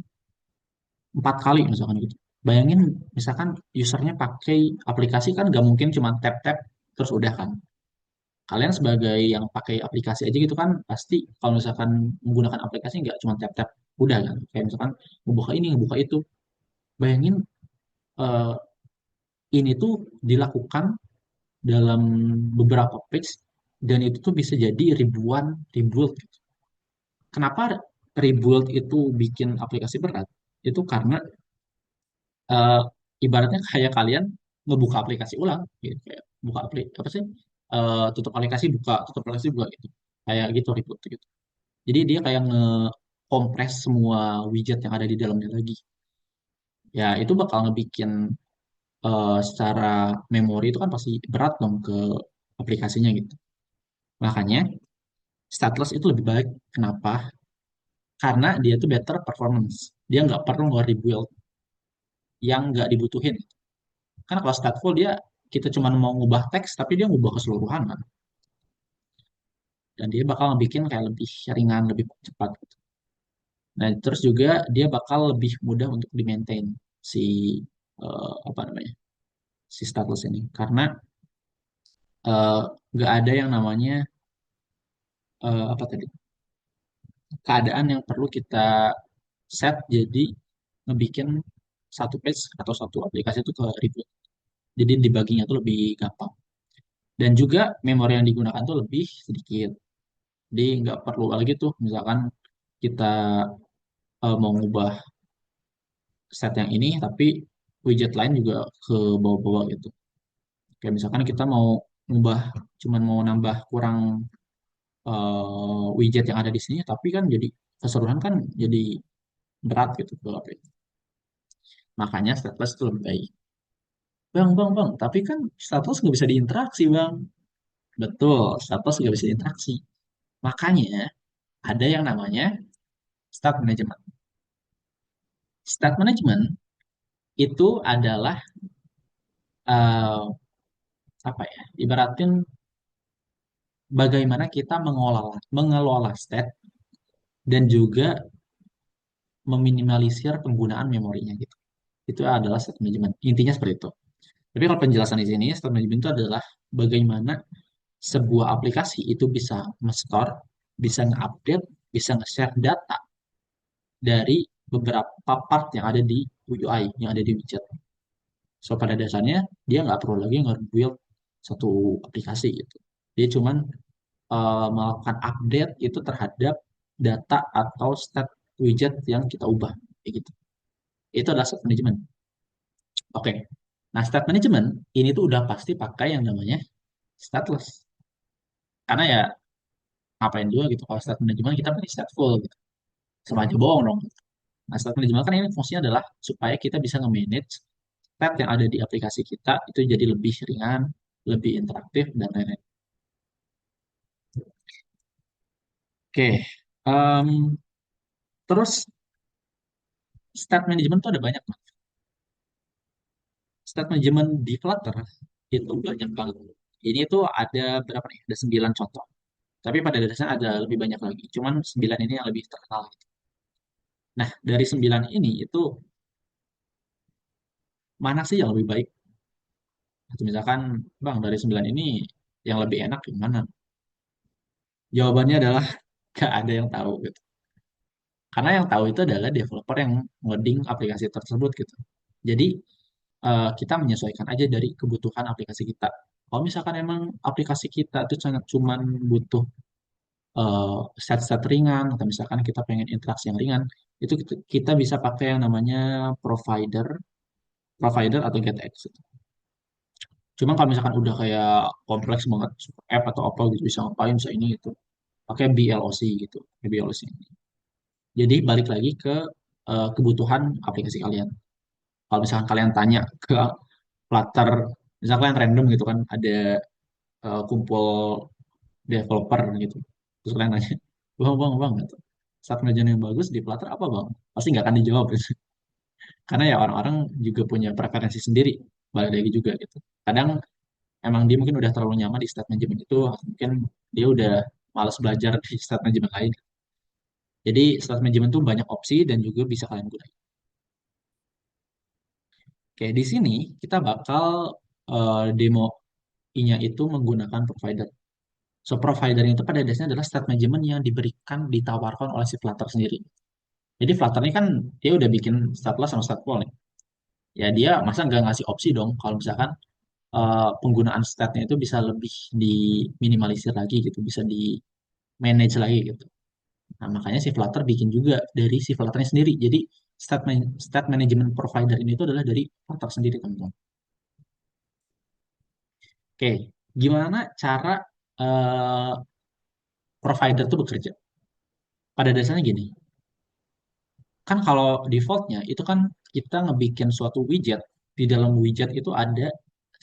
4 kali misalkan gitu. Bayangin misalkan usernya pakai aplikasi kan gak mungkin cuma tap-tap terus udah kan. Kalian sebagai yang pakai aplikasi aja gitu kan pasti kalau misalkan menggunakan aplikasi nggak cuma tap-tap udah kan. Kayak misalkan ngebuka ini, ngebuka itu. Bayangin eh, ini tuh dilakukan dalam beberapa page dan itu tuh bisa jadi ribuan rebuild gitu. Kenapa rebuild itu bikin aplikasi berat, itu karena eh, ibaratnya kayak kalian ngebuka aplikasi ulang, gitu. Kayak buka aplikasi apa sih? Tutup aplikasi buka, tutup aplikasi buka gitu. Kayak gitu reboot gitu. Jadi dia kayak nge-compres semua widget yang ada di dalamnya lagi. Ya itu bakal ngebikin secara memori itu kan pasti berat dong ke aplikasinya gitu. Makanya stateless itu lebih baik. Kenapa? Karena dia tuh better performance. Dia nggak perlu nge-rebuild yang nggak dibutuhin. Karena kalau stateful dia kita cuma mau ngubah teks tapi dia ngubah keseluruhan kan. Dan dia bakal bikin kayak lebih ringan, lebih cepat gitu. Nah, terus juga dia bakal lebih mudah untuk di-maintain si apa namanya? Si stateless ini. Karena eh, nggak ada yang namanya apa tadi? Keadaan yang perlu kita set jadi ngebikin satu page atau satu aplikasi itu ke reboot. Jadi debuggingnya tuh lebih gampang. Dan juga memori yang digunakan tuh lebih sedikit. Jadi nggak perlu lagi tuh misalkan kita mau ngubah set yang ini tapi widget lain juga ke bawah-bawah gitu. Kayak misalkan kita mau ngubah cuman mau nambah kurang widget yang ada di sini tapi kan jadi keseluruhan kan jadi berat gitu ke HP. Makanya stateless itu lebih baik. Bang, tapi kan status nggak bisa diinteraksi, Bang. Betul, status nggak bisa diinteraksi. Makanya ada yang namanya stat management. Stat management itu adalah eh, apa ya? Ibaratin bagaimana kita mengelola state dan juga meminimalisir penggunaan memorinya gitu. Itu adalah state management. Intinya seperti itu. Tapi kalau penjelasan di sini, state management itu adalah bagaimana sebuah aplikasi itu bisa nge-store, bisa nge-update, bisa nge-share data dari beberapa part yang ada di UI, yang ada di widget. So, pada dasarnya, dia nggak perlu lagi nge-build satu aplikasi gitu. Dia cuman melakukan update itu terhadap data atau state widget yang kita ubah. Kayak gitu. Itu adalah state management. Oke. Nah, state management ini tuh udah pasti pakai yang namanya stateless. Karena ya ngapain juga gitu kalau state management kita pakai stateful gitu. Sama aja bohong dong. Nah, state management kan ini fungsinya adalah supaya kita bisa nge-manage tab yang ada di aplikasi kita itu jadi lebih ringan, lebih interaktif, dan lain-lain. Oke, em, terus state management tuh ada banyak, Mas. State management di Flutter itu banyak banget. Ini tuh ada berapa nih? Ada 9 contoh. Tapi pada dasarnya ada lebih banyak lagi. Cuman 9 ini yang lebih terkenal. Nah, dari 9 ini itu mana sih yang lebih baik? Atau misalkan, Bang, dari 9 ini yang lebih enak yang mana? Jawabannya adalah gak ada yang tahu gitu. Karena yang tahu itu adalah developer yang ngoding aplikasi tersebut gitu. Jadi kita menyesuaikan aja dari kebutuhan aplikasi kita. Kalau misalkan emang aplikasi kita itu sangat cuman butuh set-set ringan atau misalkan kita pengen interaksi yang ringan, itu kita bisa pakai yang namanya provider, provider atau GetX. Cuma kalau misalkan udah kayak kompleks banget, super app atau apa gitu bisa ngapain, bisa ini gitu, pakai BLOC gitu, pakai BLOC. Jadi balik lagi ke kebutuhan aplikasi kalian. Kalau misalkan kalian tanya ke Flutter, misalkan kalian random gitu kan, ada kumpul developer gitu. Terus kalian nanya, bang, gitu. Saat ngerjain yang bagus di Flutter apa bang? Pasti nggak akan dijawab gitu. Karena ya orang-orang juga punya preferensi sendiri. Balik lagi juga gitu. Kadang emang dia mungkin udah terlalu nyaman di state management itu, mungkin dia udah malas belajar di state management lain. Jadi state management itu banyak opsi dan juga bisa kalian gunakan. Oke, di sini kita bakal demo-nya itu menggunakan provider. So, provider itu pada dasarnya adalah state management yang diberikan, ditawarkan oleh si Flutter sendiri. Jadi Flutter ini kan dia udah bikin stateless sama stateful nih. Ya dia masa nggak ngasih opsi dong kalau misalkan penggunaan state-nya itu bisa lebih diminimalisir lagi gitu, bisa di manage lagi gitu. Nah, makanya si Flutter bikin juga dari si Flutternya sendiri. Jadi state management provider ini itu adalah dari Flutter sendiri, teman-teman. Oke, gimana cara eh, provider itu bekerja? Pada dasarnya gini, kan kalau defaultnya itu kan kita ngebikin suatu widget, di dalam widget itu ada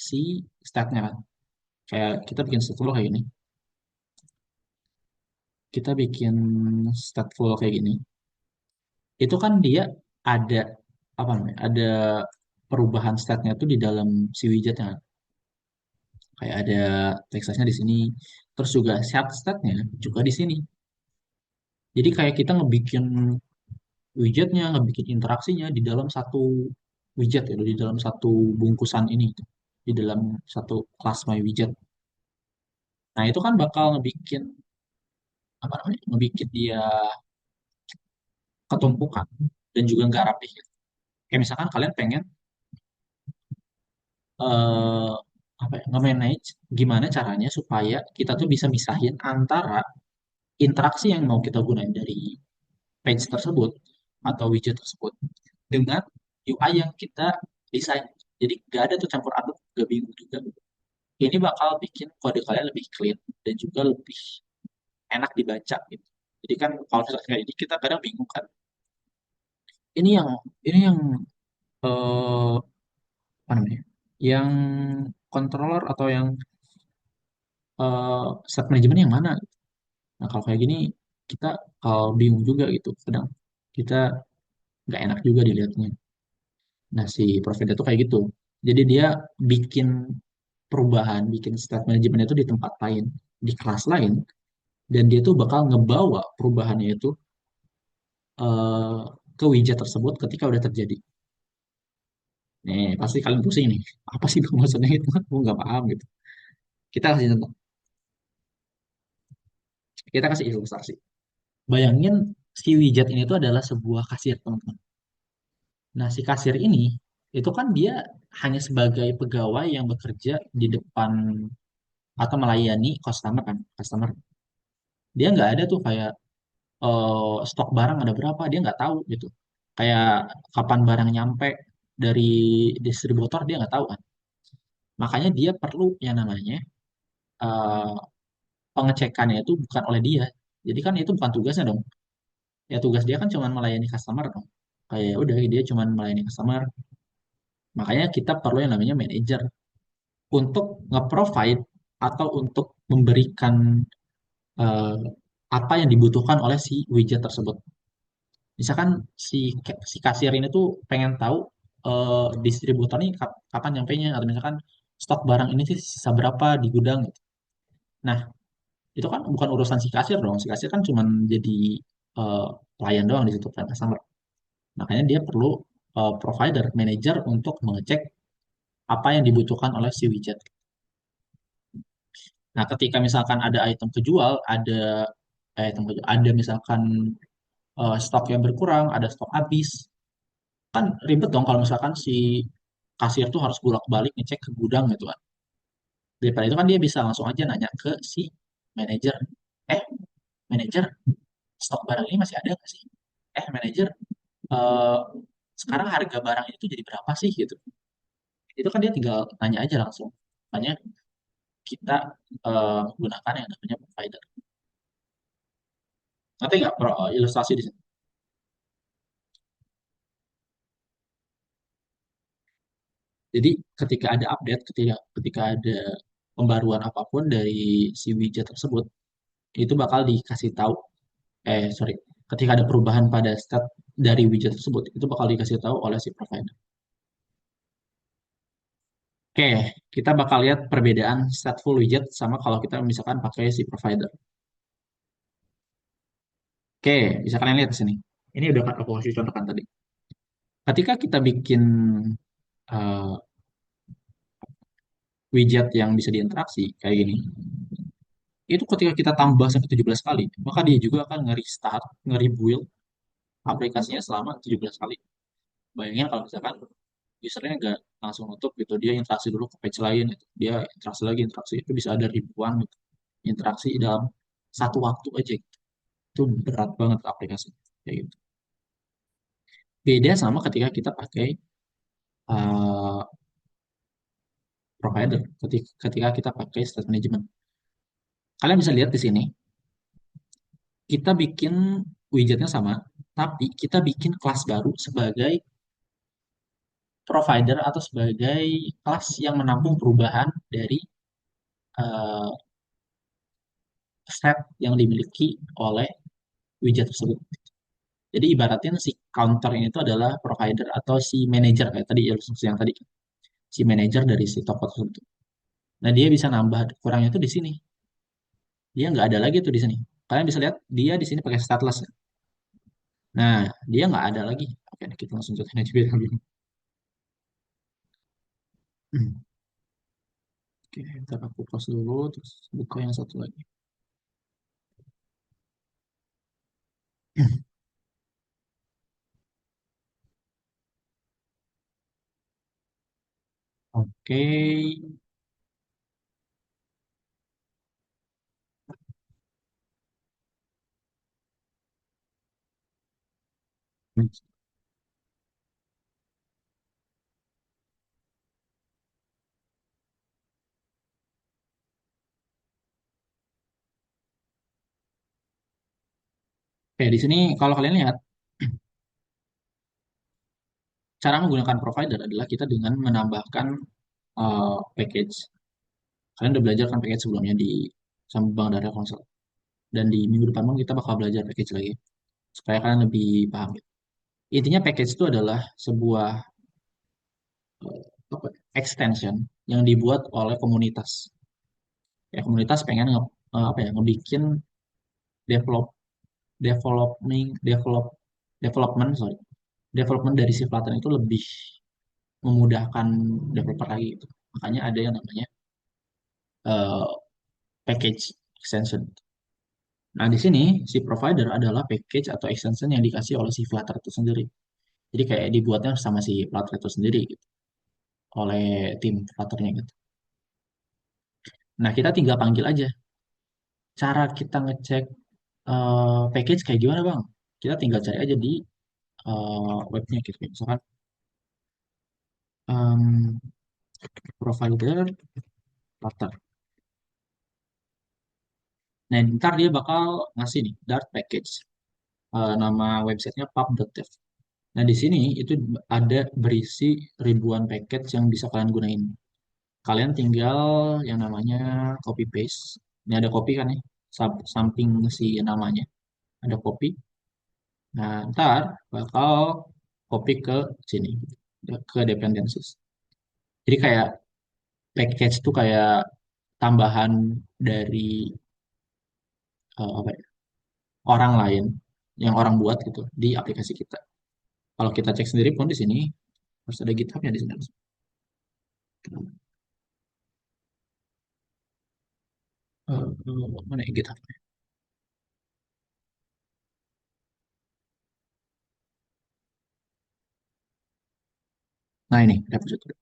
si state-nya kan. Kayak kita bikin stateful kayak gini, kita bikin stateful kayak gini, itu kan dia ada apa namanya, ada perubahan state-nya itu di dalam si widgetnya. Kayak ada teksasnya di sini, terus juga set state-nya juga di sini. Jadi kayak kita ngebikin widgetnya, ngebikin interaksinya di dalam satu widget ya, di dalam satu bungkusan ini, di dalam satu kelas my widget. Nah itu kan bakal ngebikin apa namanya, ngebikin dia ketumpukan dan juga nggak rapi. Gitu. Kayak misalkan kalian pengen eh, apa ya, nge-manage gimana caranya supaya kita tuh bisa misahin antara interaksi yang mau kita gunain dari page tersebut atau widget tersebut dengan UI yang kita desain. Jadi nggak ada tuh campur aduk, gak bingung juga. Ini bakal bikin kode kalian lebih clean dan juga lebih enak dibaca gitu. Jadi kan kalau misalnya kayak ini kita kadang bingung kan. Ini yang ini yang apa namanya? Yang controller atau yang set manajemen yang mana? Nah kalau kayak gini kita kalau bingung juga gitu. Kadang kita nggak enak juga dilihatnya. Nah, si provider itu kayak gitu. Jadi dia bikin perubahan, bikin state manajemen itu di tempat lain, di kelas lain, dan dia tuh bakal ngebawa perubahannya itu eh, ke widget tersebut ketika udah terjadi. Nih, pasti kalian pusing nih. Apa sih dong maksudnya itu? Aku nggak paham gitu. Kita kasih contoh. Kita kasih ilustrasi. Bayangin si widget ini tuh adalah sebuah kasir, teman-teman. Nah, si kasir ini, itu kan dia hanya sebagai pegawai yang bekerja di depan atau melayani customer kan, customer. Dia nggak ada tuh kayak stok barang ada berapa, dia nggak tahu gitu. Kayak kapan barang nyampe dari distributor dia nggak tahu kan. Makanya dia perlu yang namanya eh, pengecekannya itu bukan oleh dia. Jadi kan itu bukan tugasnya dong. Ya tugas dia kan cuma melayani customer dong. Kayak ya udah dia cuma melayani customer. Makanya kita perlu yang namanya manager untuk nge-provide atau untuk memberikan eh, apa yang dibutuhkan oleh si widget tersebut. Misalkan si kasir ini tuh pengen tahu distributor nih kapan nyampainya atau misalkan stok barang ini sih sisa berapa di gudang gitu. Nah, itu kan bukan urusan si kasir dong. Si kasir kan cuma jadi eh, pelayan doang di situ pelayan customer. Makanya dia perlu provider, manager untuk mengecek apa yang dibutuhkan oleh si widget. Nah, ketika misalkan ada item kejual, ada misalkan stok yang berkurang, ada stok habis, kan ribet dong kalau misalkan si kasir tuh harus bolak-balik ngecek ke gudang gitu kan. Daripada itu kan dia bisa langsung aja nanya ke si manajer. Eh, manajer, stok barang ini masih ada nggak sih? Manajer, eh, sekarang harga barang itu jadi berapa sih gitu. Itu kan dia tinggal nanya aja langsung. Makanya kita gunakan yang namanya provider. Nanti nggak ilustrasi di sini. Jadi ketika ada update, ketika ada pembaruan apapun dari si widget tersebut, itu bakal dikasih tahu sorry, ketika ada perubahan pada state dari widget tersebut itu bakal dikasih tahu oleh si provider. Oke, kita bakal lihat perbedaan stateful widget sama kalau kita misalkan pakai si provider. Oke, bisa kalian lihat di sini. Ini udah aku kasih contohkan tadi. Ketika kita bikin uh, widget yang bisa diinteraksi kayak gini, itu ketika kita tambah sampai 17 kali, maka dia juga akan nge-restart, nge-rebuild aplikasinya selama 17 kali. Bayangin kalau misalkan usernya nggak langsung nutup gitu, dia interaksi dulu ke page lain gitu. Dia interaksi lagi, interaksi itu bisa ada ribuan gitu. Interaksi dalam satu waktu aja gitu. itu berat banget aplikasi kayak gitu. Beda sama ketika kita pakai uh, provider, ketika kita pakai state management. Kalian bisa lihat di sini, kita bikin widgetnya sama, tapi kita bikin kelas baru sebagai provider atau sebagai kelas yang menampung perubahan dari uh, set yang dimiliki oleh widget tersebut. Jadi ibaratnya si counter ini itu adalah provider atau si manager kayak tadi yang tadi si manager dari si toko tersebut. Nah dia bisa nambah kurangnya itu di sini. Dia nggak ada lagi tuh di sini. Kalian bisa lihat dia di sini pakai stateless. Nah dia nggak ada lagi. Oke, kita langsung contohin aja biar lebih. Oke, ntar aku close dulu terus buka yang satu lagi. Oke. Oke, di sini kalau kalian lihat cara menggunakan provider adalah kita dengan menambahkan package. Kalian udah belajar kan package sebelumnya di Sambang Darah Konsel. Dan di minggu depan pun kita bakal belajar package lagi supaya kalian lebih paham. Intinya package itu adalah sebuah eh, extension yang dibuat oleh komunitas. Ya komunitas pengen apa ya ngebikin develop developing develop development sorry development dari si Flutter itu lebih memudahkan developer lagi gitu. Makanya ada yang namanya eh, package extension. Nah, di sini si provider adalah package atau extension yang dikasih oleh si Flutter itu sendiri. Jadi kayak dibuatnya sama si Flutter itu sendiri gitu, oleh tim Flutternya gitu. Nah, kita tinggal panggil aja. Cara kita ngecek package kayak gimana, Bang? Kita tinggal cari aja di webnya gitu. Misalkan em, provider Flutter. Nah, ntar dia bakal ngasih nih Dart package. Nama websitenya pub.dev. Nah, di sini itu ada berisi ribuan package yang bisa kalian gunain. Kalian tinggal yang namanya copy paste. Ini ada copy kan ya, samping si namanya ada copy. Nah, ntar bakal copy ke sini, ke dependencies. Jadi kayak package itu kayak tambahan dari apa ya, orang lain yang orang buat gitu di aplikasi kita. Kalau kita cek sendiri pun di sini harus ada GitHub-nya di sini. Mana ya GitHub? Nah ini repository.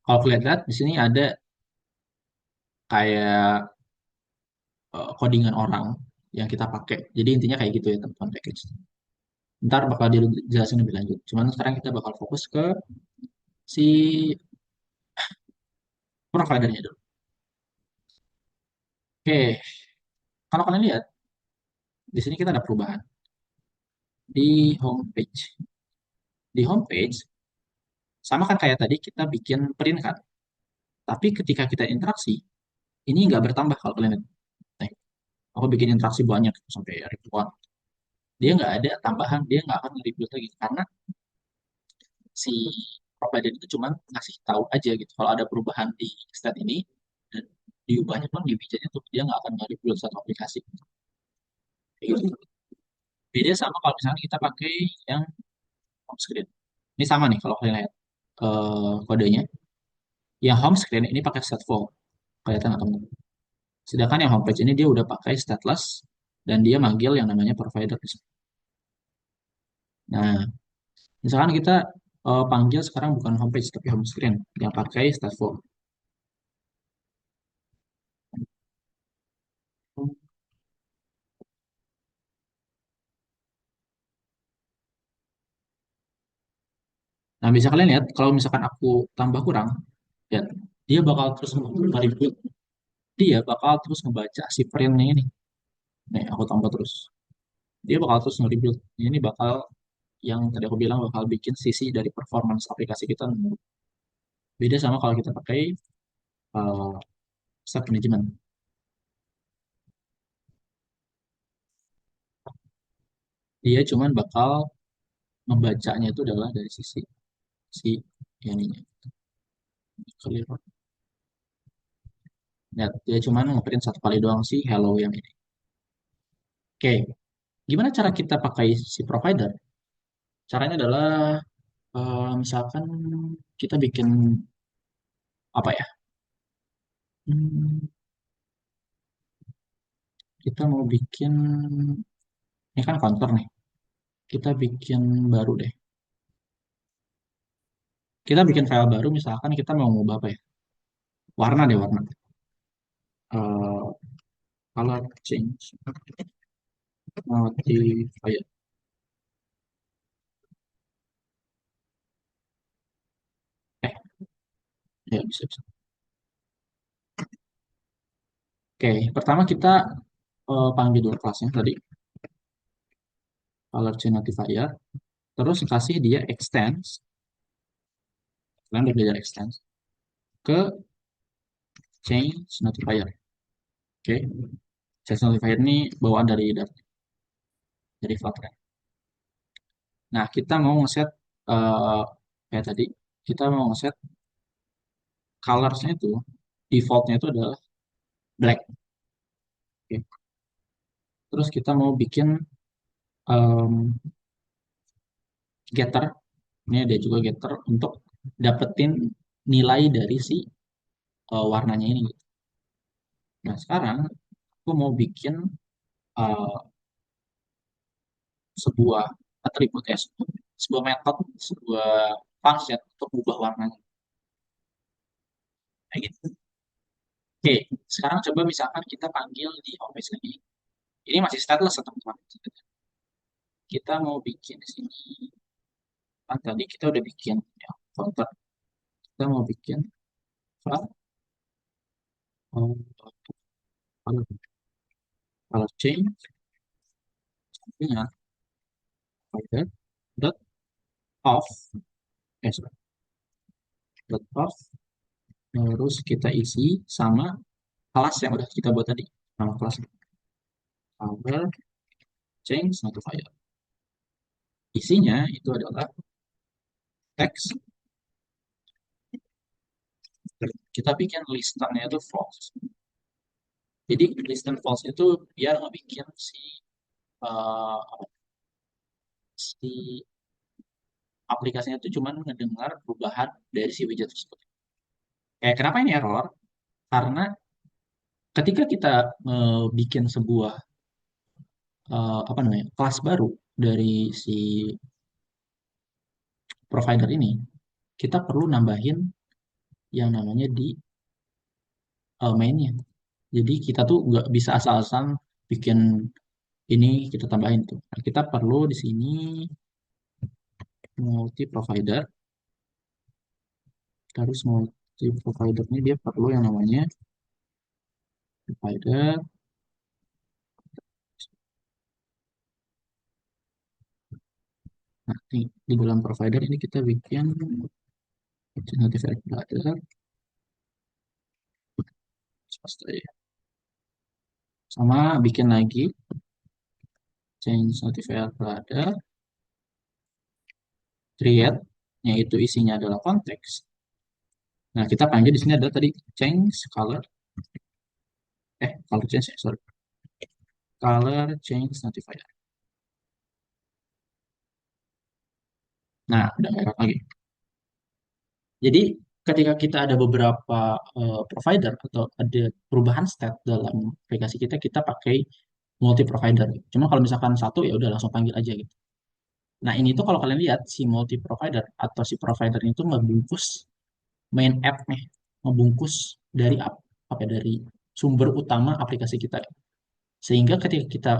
Kalau kalian lihat di sini ada kayak codingan orang yang kita pakai. Jadi intinya kayak gitu ya teman-teman package. Ntar bakal dijelasin lebih lanjut. Cuman sekarang kita bakal fokus ke si providernya dulu. Oke, kalau kalian lihat di sini kita ada perubahan di homepage. Di homepage sama kan kayak tadi kita bikin print kan. Tapi ketika kita interaksi, ini nggak bertambah kalau kalian lihat. Nih, aku bikin interaksi banyak sampai ribuan. Dia nggak ada tambahan, dia nggak akan nge-rebuild lagi karena si provider itu cuma ngasih tahu aja gitu kalau ada perubahan di state ini dan diubahnya pun di widgetnya tuh dia nggak akan nge-rebuild satu aplikasi. Kayak gitu. Beda sama kalau misalnya kita pakai yang home screen. Ini sama nih kalau kalian lihat kodenya. Yang home screen ini pakai stateful, kelihatan nggak teman-teman? Sedangkan yang homepage ini dia udah pakai stateless dan dia manggil yang namanya provider. Nah, misalkan kita panggil sekarang bukan homepage tapi home screen yang pakai stateful. Nah, bisa kalian lihat kalau misalkan aku tambah kurang, ya, dia bakal terus nge-rebuild. Dia bakal terus ngebaca si printnya ini. Nih, aku tambah terus. Dia bakal terus nge-rebuild. Ini bakal yang tadi aku bilang bakal bikin sisi dari performance aplikasi kita menurun. Beda sama kalau kita pakai uh, state management. Dia cuman bakal membacanya itu adalah dari sisi si ininya. Clear. Ya, dia cuman ngeprint satu kali doang sih hello yang ini. Oke, gimana cara kita pakai si provider? Caranya adalah misalkan kita bikin apa ya? Hmm, kita mau bikin ini kan counter nih. Kita bikin baru deh. Kita bikin file baru misalkan kita mau ngubah apa ya? Warna deh warna. Eh, color change modifier. Eh, ya bisa bisa. Oke, pertama kita panggil dulu kelasnya tadi color change modifier. Terus kasih dia extends. Kalian udah belajar extends ke change notifier. Oke, change notifier ini bawaan dari Flutter. Nah, kita mau ngeset eh kayak tadi, kita mau ngeset colorsnya itu defaultnya itu adalah black. Oke. Terus kita mau bikin em, getter, ini ada juga getter untuk dapetin nilai dari si warnanya ini. Nah, sekarang aku mau bikin eh, sebuah atribut sebuah metode, sebuah function untuk ubah warnanya. Kayak gitu. Oke, sekarang coba misalkan kita panggil di homepage lagi. Ini masih stateless teman-teman. Kita mau bikin di sini. Kan tadi kita udah bikin ya, folder. Kita mau bikin file oh, color, color change dengan folder dot off, sorry, dot off. Terus kita isi sama kelas yang udah kita buat tadi. Nama kelas color change notifier. Isinya itu adalah teks. Kita bikin listennya itu false. Jadi listen false itu biar ngebikin uh, si aplikasinya itu cuma ngedengar perubahan dari si widget tersebut. Kenapa ini error? Karena ketika kita bikin sebuah apa namanya kelas baru dari si provider ini, kita perlu nambahin yang namanya di mainnya. Jadi kita tuh nggak bisa asal-asalan bikin ini kita tambahin tuh. Nah, kita perlu di sini multi provider. Terus multi provider ini dia perlu yang namanya provider. Nah, di dalam provider ini kita bikin notifier provider sama bikin lagi change notifier provider create yaitu isinya adalah konteks. Nah, kita panggil di sini adalah tadi change color color change sorry color change notifier. Nah, udah nggak lagi. Jadi ketika kita ada beberapa provider atau ada perubahan state dalam aplikasi kita, kita pakai multi provider. Cuma kalau misalkan satu ya udah langsung panggil aja gitu. Nah ini tuh kalau kalian lihat si multi provider atau si provider itu ngebungkus main app nih, ngebungkus dari apa ya, dari sumber utama aplikasi kita. Sehingga ketika kita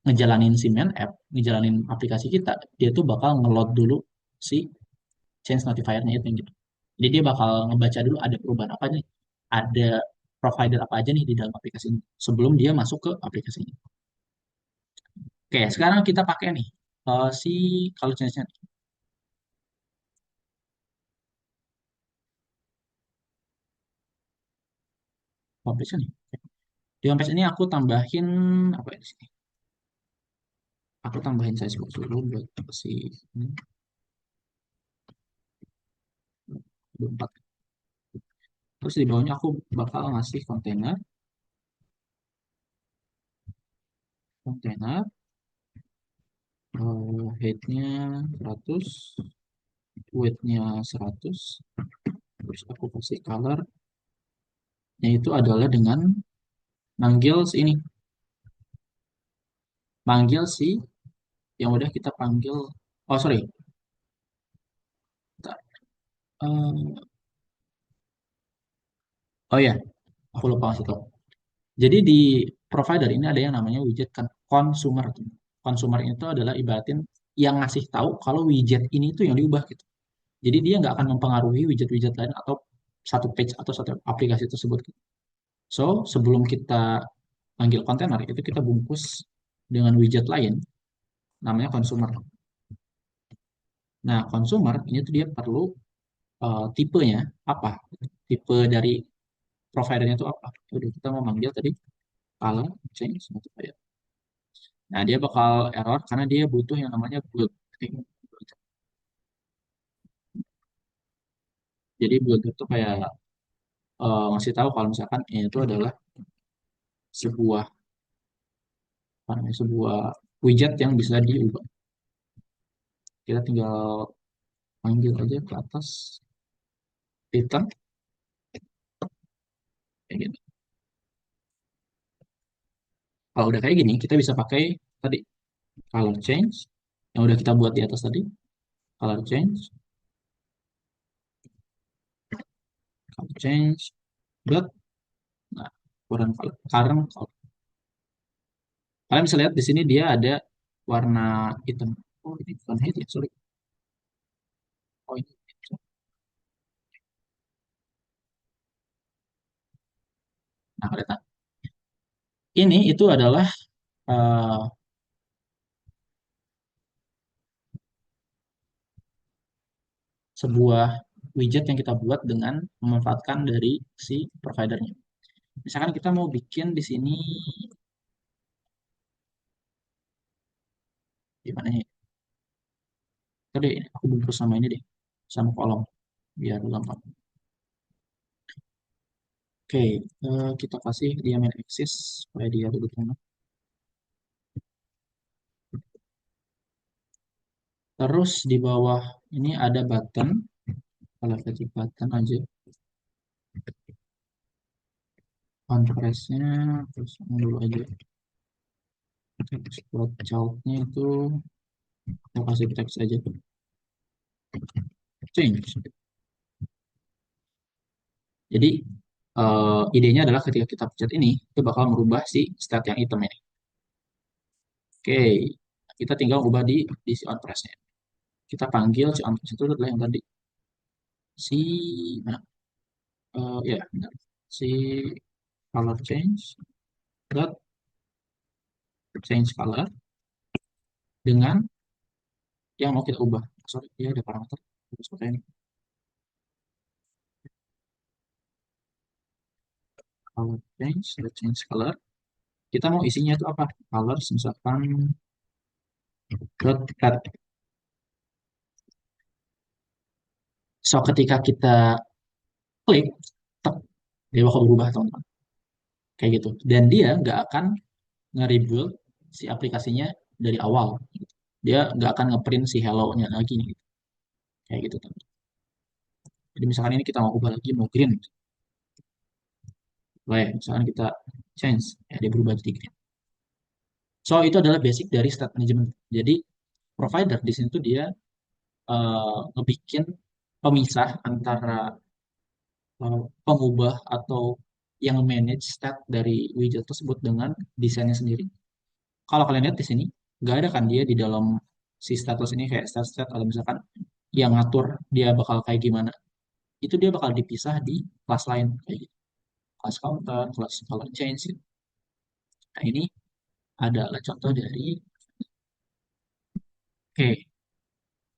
ngejalanin si main app, ngejalanin aplikasi kita, dia tuh bakal ngeload dulu si change notifiernya itu yang gitu. Jadi dia bakal ngebaca dulu ada perubahan apa nih, ada provider apa aja nih di dalam aplikasi ini sebelum dia masuk ke aplikasi ini. Oke, sekarang kita pakai nih si kalau change-nya publish nih. Di homepage ini aku tambahin apa ya di sini? Aku tambahin size box dulu buat si ini 24. Terus di bawahnya aku bakal ngasih kontainer height-nya 100, width-nya 100, terus aku kasih color, yaitu adalah dengan manggil ini, manggil si yang udah kita panggil. Oh sorry, bentar. Eh, oh ya, aku lupa ngasih tau. Jadi di provider ini ada yang namanya widget kan consumer. Consumer itu adalah ibaratin yang ngasih tahu kalau widget ini tuh yang diubah gitu. Jadi dia nggak akan mempengaruhi widget-widget lain atau satu page atau satu aplikasi tersebut, gitu. So, sebelum kita panggil kontainer, itu kita bungkus dengan widget lain, namanya consumer. Nah, consumer ini tuh dia perlu tipenya apa? Tipe dari providernya itu apa? Udah kita mau manggil tadi color change notifier. Nah, dia bakal error karena dia butuh yang namanya build. Jadi build itu kayak ngasih tahu kalau misalkan ini itu adalah sebuah apa namanya, sebuah widget yang bisa diubah. Kita tinggal panggil aja ke atas return kayak gitu. Kalau udah kayak gini, kita bisa pakai tadi color change yang udah kita buat di atas tadi, color change, color change, dot, nah, kurang color, current color. Kalian bisa lihat di sini dia ada warna hitam. Oh, ini bukan hitam ya, sorry. Oh, ini. Nah, kelihatan. Ini itu adalah eh, sebuah widget yang kita buat dengan memanfaatkan dari si providernya. Misalkan kita mau bikin di sini di mana ya? Tadi aku bungkus sama ini deh, sama kolom biar gampang. Oke, kita kasih dia main axis supaya dia duduk tengah. Terus di bawah ini ada button, kalau ketik button aja, on press-nya, terus ini dulu aja. Export child-nya itu kita kasih teks aja, change. Jadi idenya adalah ketika kita pencet ini, itu bakal merubah si state yang hitam ini. Oke, kita tinggal ubah di si on press-nya. Kita panggil si on press itu adalah yang tadi si nah, ya benar. Si color change dot change color dengan yang mau kita ubah. Sorry, dia ada parameter seperti ini. Color change dot change color. Kita mau isinya itu apa? Colors misalkan dot red. So ketika kita klik, tek, dia bakal berubah teman-teman. Kayak gitu. Dan dia nggak akan nge-rebuild si aplikasinya dari awal. Dia nggak akan ngeprint si hello-nya lagi nih. Kayak gitu teman. Jadi misalkan ini kita mau ubah lagi mau green. Boleh, misalkan kita change, ya dia berubah jadi green. So itu adalah basic dari state management. Jadi provider di sini tuh dia ngebikin pemisah antara pengubah atau yang manage state dari widget tersebut dengan desainnya sendiri. Kalau kalian lihat di sini, nggak ada kan dia di dalam si status ini kayak stat-stat atau misalkan yang ngatur dia bakal kayak gimana, itu dia bakal dipisah di kelas lain kayak gitu. Kelas counter, kelas color change gitu. Nah, ini adalah contoh dari oke.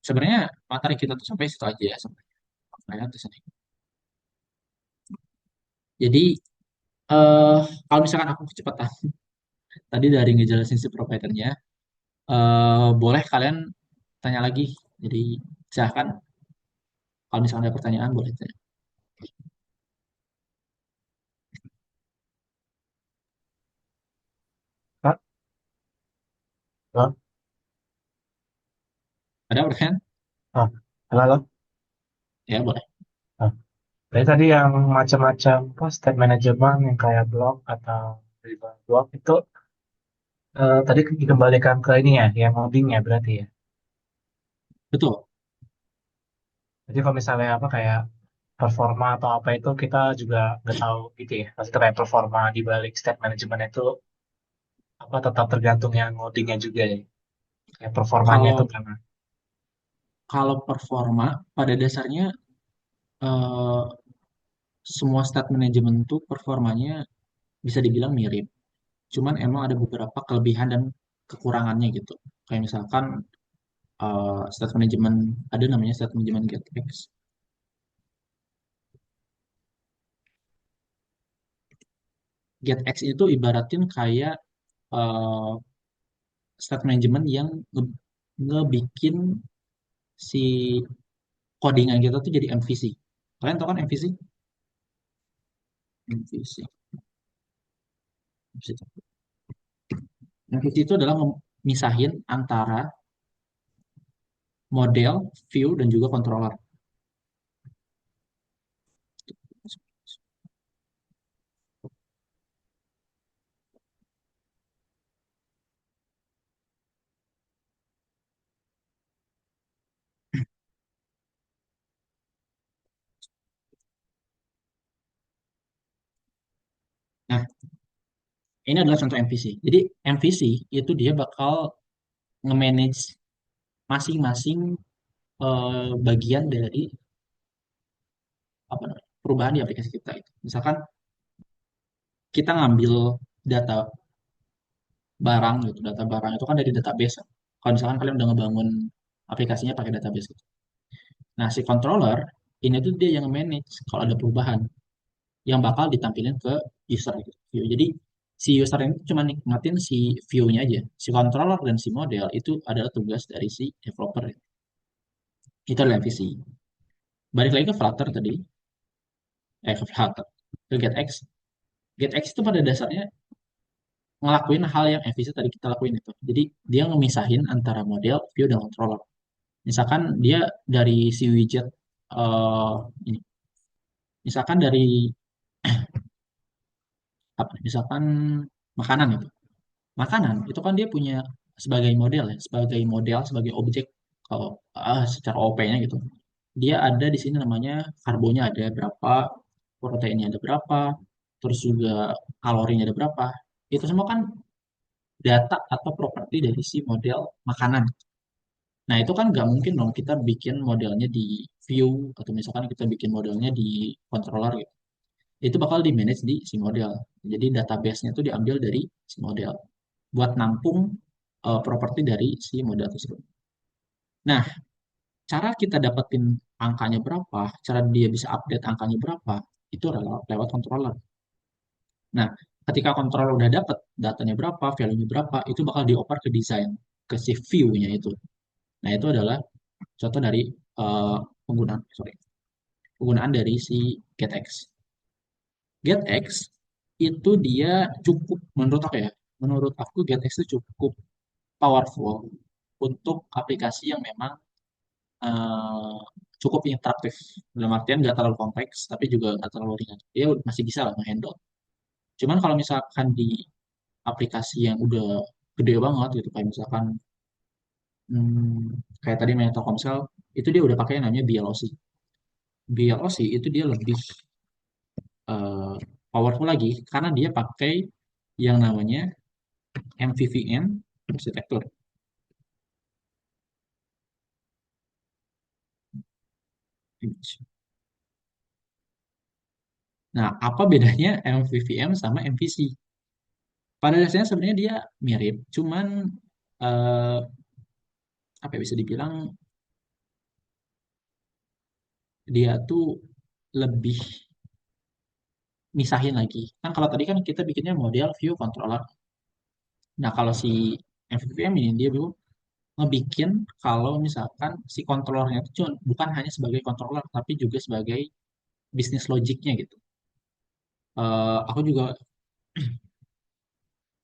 Sebenarnya materi kita tuh sampai situ aja ya sebenarnya. Makanya di sini. Jadi kalau misalkan aku kecepatan tadi dari ngejelasin si providernya, boleh kalian tanya lagi. Jadi silahkan kalau misalkan ada pertanyaan boleh tanya. Kak, halo? Ada pertanyaan? Ah, halo, halo. Ya boleh. Ah, dari tadi yang macam-macam apa, state management yang kayak blog atau rival blog itu tadi dikembalikan ke ini ya, yang ngoding ya berarti ya. Betul. Jadi kalau misalnya apa kayak performa atau apa itu kita juga nggak tahu gitu ya. Maksudnya kayak performa di balik state management itu apa tetap tergantung yang ngodingnya juga ya. Kayak performanya Kalau itu karena. kalau performa pada dasarnya eh, semua state management tuh performanya bisa dibilang mirip. Cuman emang ada beberapa kelebihan dan kekurangannya gitu. Kayak misalkan state management ada namanya state management GetX. GetX itu ibaratin kayak eh, state management yang ngebikin si codingan kita tuh jadi MVC. Kalian tahu kan MVC? MVC. MVC itu adalah misahin antara model, view, dan juga controller. Nah, ini adalah contoh MVC. Jadi MVC itu dia bakal nge-manage masing-masing bagian dari apa namanya, perubahan di aplikasi kita itu. Misalkan kita ngambil data barang gitu, data barang itu kan dari database. Kalau misalkan kalian udah ngebangun aplikasinya pakai database gitu. Nah, si controller ini tuh dia yang manage kalau ada perubahan yang bakal ditampilkan ke user gitu. View. Jadi si user ini cuma nikmatin si view-nya aja. Si controller dan si model itu adalah tugas dari si developer. Itu adalah MVC. Balik lagi ke Flutter tadi, ke Flutter, ke GetX. GetX itu pada dasarnya ngelakuin hal yang MVC tadi kita lakuin itu. Jadi dia ngemisahin antara model, view, dan controller. Misalkan dia dari si widget eh ini, misalkan dari apa? Misalkan makanan itu. Makanan itu kan dia punya sebagai model ya, sebagai model, sebagai objek kalau secara OP-nya gitu. Dia ada di sini namanya karbonya ada berapa, proteinnya ada berapa, terus juga kalorinya ada berapa. Itu semua kan data atau properti dari si model makanan. Nah, itu kan nggak mungkin dong kita bikin modelnya di view atau misalkan kita bikin modelnya di controller gitu. Itu bakal di manage di si model. Jadi database-nya itu diambil dari si model buat nampung properti dari si model tersebut. Nah, cara kita dapetin angkanya berapa, cara dia bisa update angkanya berapa, itu lewat controller. Nah, ketika controller udah dapet datanya berapa, value-nya berapa, itu bakal dioper ke desain, ke si view-nya itu. Nah, itu adalah contoh dari eh, penggunaan dari si GetX. GetX itu dia cukup menurut aku GetX itu cukup powerful untuk aplikasi yang memang eh, cukup interaktif. Dalam artian nggak terlalu kompleks, tapi juga nggak terlalu ringan. Dia masih bisa lah nge-handle. Cuman kalau misalkan di aplikasi yang udah gede banget gitu, kayak misalkan kayak tadi main Telkomsel, itu dia udah pakai yang namanya BLOC. BLOC itu dia lebih eh, powerful lagi karena dia pakai yang namanya MVVM arsitektur. image. Nah, apa bedanya MVVM sama MVC? Pada dasarnya sebenarnya dia mirip, cuman eh, apa ya, bisa dibilang dia tuh lebih misahin lagi. Kan kalau tadi kan kita bikinnya model view controller. Nah, kalau si MVVM ini dia ngebikin kalau misalkan si controllernya itu bukan hanya sebagai controller, tapi juga sebagai bisnis logiknya gitu. Aku juga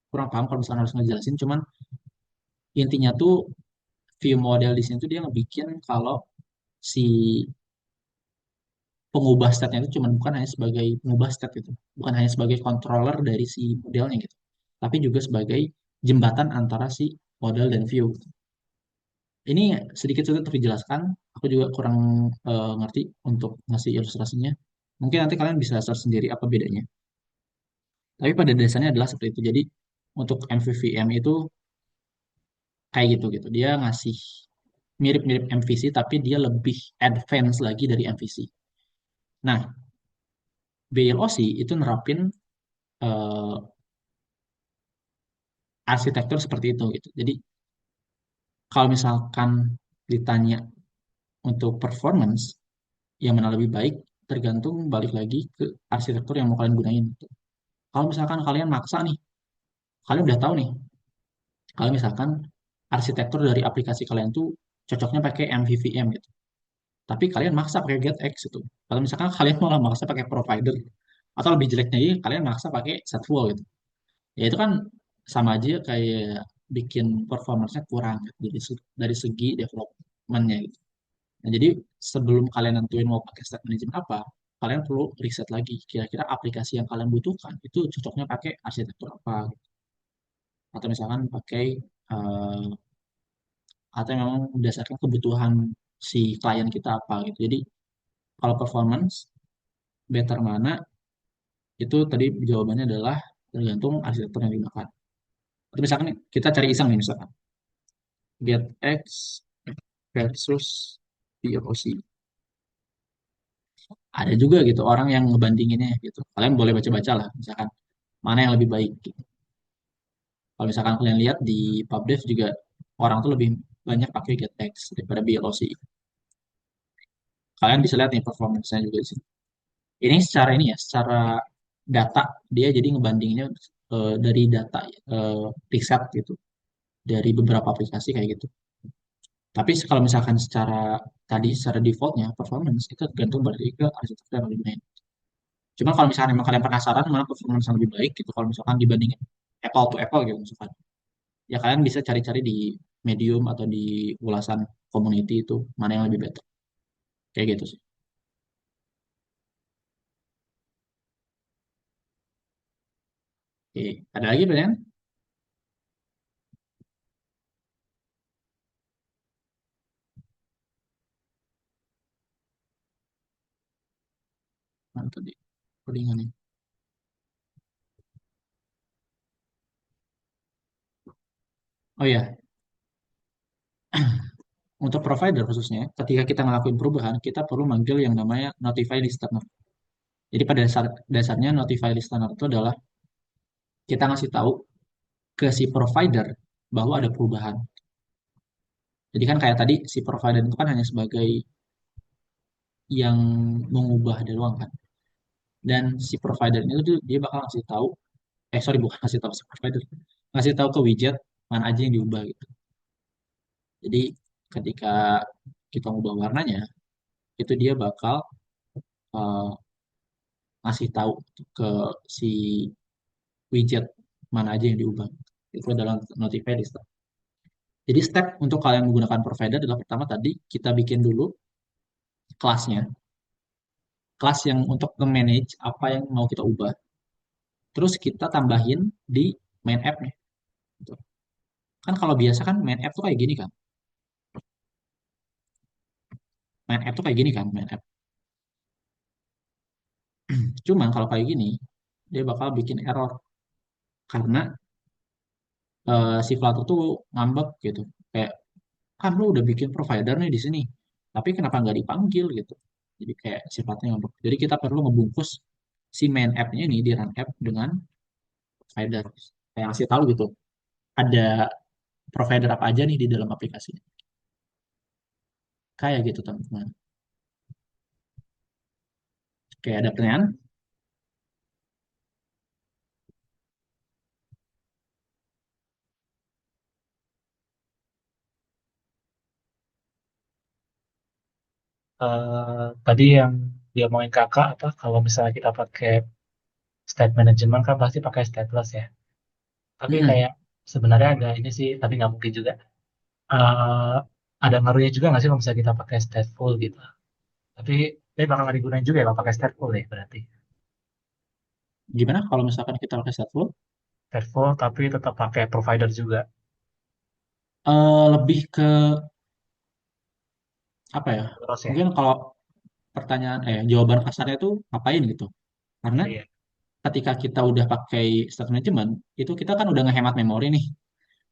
kurang paham kalau misalnya harus ngejelasin, cuman intinya tuh view model di sini tuh dia ngebikin kalau si pengubah state-nya itu cuman bukan hanya sebagai pengubah state gitu, bukan hanya sebagai controller dari si modelnya gitu, tapi juga sebagai jembatan antara si model dan view. Ini sedikit sudah terjelaskan, aku juga kurang ngerti untuk ngasih ilustrasinya. Mungkin nanti kalian bisa search sendiri apa bedanya. Tapi pada dasarnya adalah seperti itu. Jadi untuk MVVM itu kayak gitu gitu. Dia ngasih mirip-mirip MVC tapi dia lebih advance lagi dari MVC. Nah, BLOC itu nerapin eh, arsitektur seperti itu gitu. Jadi kalau misalkan ditanya untuk performance yang mana lebih baik tergantung balik lagi ke arsitektur yang mau kalian gunain gitu. Kalau misalkan kalian maksa nih, kalian udah tahu nih, kalau misalkan arsitektur dari aplikasi kalian tuh cocoknya pakai MVVM gitu. Tapi kalian maksa pakai GetX itu. Kalau misalkan kalian malah maksa pakai provider, atau lebih jeleknya lagi, kalian maksa pakai Statflow gitu. Ya itu kan sama aja kayak bikin performance-nya kurang gitu, dari segi development-nya gitu. Nah, jadi sebelum kalian nentuin mau pakai state management apa, kalian perlu riset lagi kira-kira aplikasi yang kalian butuhkan itu cocoknya pakai arsitektur apa gitu. Atau misalkan pakai eh, atau memang berdasarkan kebutuhan si klien kita apa gitu. Jadi kalau performance better mana itu tadi jawabannya adalah tergantung arsitektur yang digunakan. Atau misalkan nih, kita cari iseng nih misalkan GetX versus POC. Ada juga gitu orang yang ngebandinginnya gitu. Kalian boleh baca-baca lah misalkan mana yang lebih baik gitu. Kalau misalkan kalian lihat di PubDev juga orang tuh lebih banyak pakai GetX daripada BLOC. Kalian bisa lihat nih performance-nya juga di sini. Ini secara ini ya, secara data dia jadi ngebandinginnya dari data riset gitu dari beberapa aplikasi kayak gitu. Tapi kalau misalkan secara defaultnya performance itu tergantung dari ke arsitektur yang lebih baik. Cuma kalau misalkan memang kalian penasaran mana performance yang lebih baik gitu, kalau misalkan dibandingin apple to apple gitu misalkan, ya kalian bisa cari-cari di Medium atau di ulasan community itu mana yang lebih better. Kayak gitu sih. Oke, ada lagi pertanyaan? Mana tadi? Codingan ini. Oh ya, untuk provider khususnya, ketika kita ngelakuin perubahan, kita perlu manggil yang namanya notify listener. Jadi pada dasarnya notify listener itu adalah kita ngasih tahu ke si provider bahwa ada perubahan. Jadi kan kayak tadi si provider itu kan hanya sebagai yang mengubah doang kan. Dan si provider itu tuh dia bakal ngasih tahu, sorry bukan ngasih tahu si provider, ngasih tahu ke widget mana aja yang diubah gitu. Jadi ketika kita ubah warnanya, itu dia bakal uh, ngasih tahu ke si widget mana aja yang diubah. Itu adalah notify list. Jadi step untuk kalian menggunakan provider adalah pertama tadi kita bikin dulu kelasnya, kelas yang untuk nge-manage apa yang mau kita ubah. Terus kita tambahin di main app-nya. Gitu. Kan kalau biasa kan main app tuh kayak gini kan. Main app tuh kayak gini kan, main app. Cuman kalau kayak gini, dia bakal bikin error. Karena si Flutter tuh ngambek gitu. Kayak, kan lu udah bikin provider nih di sini. Tapi kenapa nggak dipanggil gitu. Jadi kayak sifatnya untuk. Jadi kita perlu ngebungkus si main app-nya ini di run app dengan provider. Kayak ngasih tahu gitu. Ada provider apa aja nih di dalam aplikasi. Kayak gitu teman-teman. Kayak ada pertanyaan? Tadi yang dia mauin kakak apa kalau misalnya kita pakai state management kan pasti pakai stateless ya. Tapi Mm-mm. kayak sebenarnya ada ini sih, tapi nggak mungkin juga. Eh, ada ngaruhnya juga nggak sih kalau misalnya kita pakai stateful gitu. Tapi bakal nggak digunain juga ya kalau pakai stateful ya berarti. Gimana kalau misalkan kita pakai stateful? Stateful tapi tetap pakai provider juga. Lebih ke apa ya? Terus ya. Mungkin kalau pertanyaan, jawaban kasarnya itu ngapain gitu? Karena Iya. ketika kita udah pakai state management, itu kita kan udah ngehemat memori nih.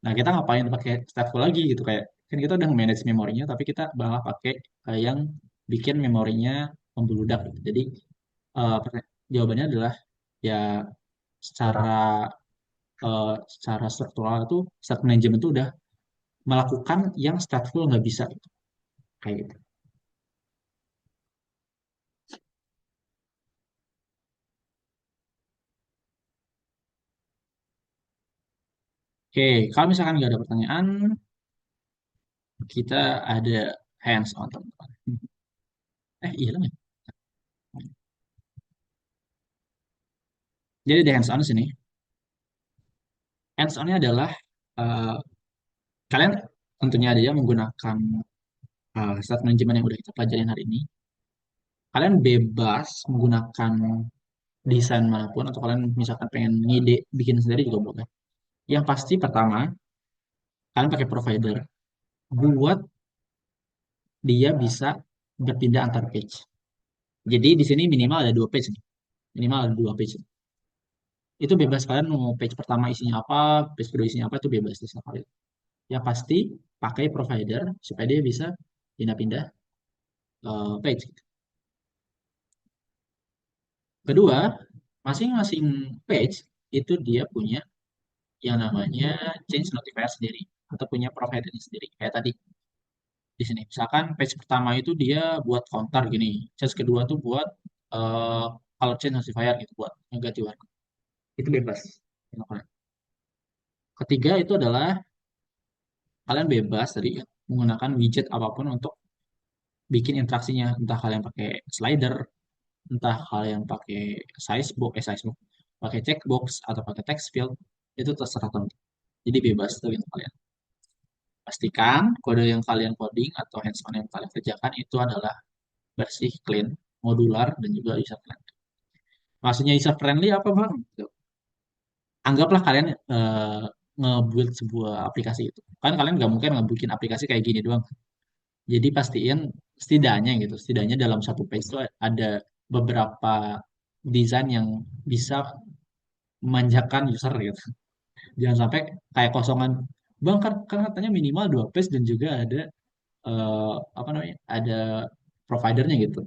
Nah, kita ngapain pakai stateful lagi gitu kayak kan kita udah manage memorinya, tapi kita malah pakai yang bikin memorinya membludak gitu. Jadi jawabannya adalah ya secara Kurang. secara struktural itu state management itu udah melakukan yang stateful nggak bisa gitu. Kayak gitu. Oke, kalau misalkan nggak ada pertanyaan, kita ada hands on teman-teman. Iya lah. Jadi di hands on sini, hands onnya adalah eh, kalian tentunya ada yang menggunakan state management yang udah kita pelajarin hari ini. Kalian bebas menggunakan desain manapun atau kalian misalkan pengen ngide bikin sendiri juga boleh. Yang pasti pertama, kalian pakai provider buat dia bisa berpindah antar page. Jadi di sini minimal ada dua page nih. Minimal ada dua page. Itu bebas kalian mau page pertama isinya apa, page kedua isinya apa itu bebas terserah kalian. Yang pasti pakai provider supaya dia bisa pindah-pindah page. Kedua, masing-masing page itu dia punya yang namanya change notifier sendiri atau punya providernya sendiri. Kayak tadi di sini. Misalkan page pertama itu dia buat counter gini. Page kedua tuh buat eh color change notifier gitu buat ganti warna. Itu bebas. Ketiga itu adalah kalian bebas tadi ya, menggunakan widget apapun untuk bikin interaksinya. Entah kalian pakai slider, entah kalian pakai size box, pakai checkbox atau pakai text field, itu terserah teman. Jadi bebas tuh gitu kalian. Pastikan kode yang kalian coding atau hands-on yang kalian kerjakan itu adalah bersih, clean, modular, dan juga user friendly. Maksudnya user friendly apa bang? Tuh. Anggaplah kalian nge-build sebuah aplikasi itu. Kan kalian nggak mungkin ngebikin aplikasi kayak gini doang. Jadi pastiin setidaknya gitu, setidaknya dalam satu page itu ada beberapa desain yang bisa memanjakan user gitu. Jangan sampai kayak kosongan. Bang kan katanya minimal dua page dan juga ada apa namanya? Ada providernya gitu.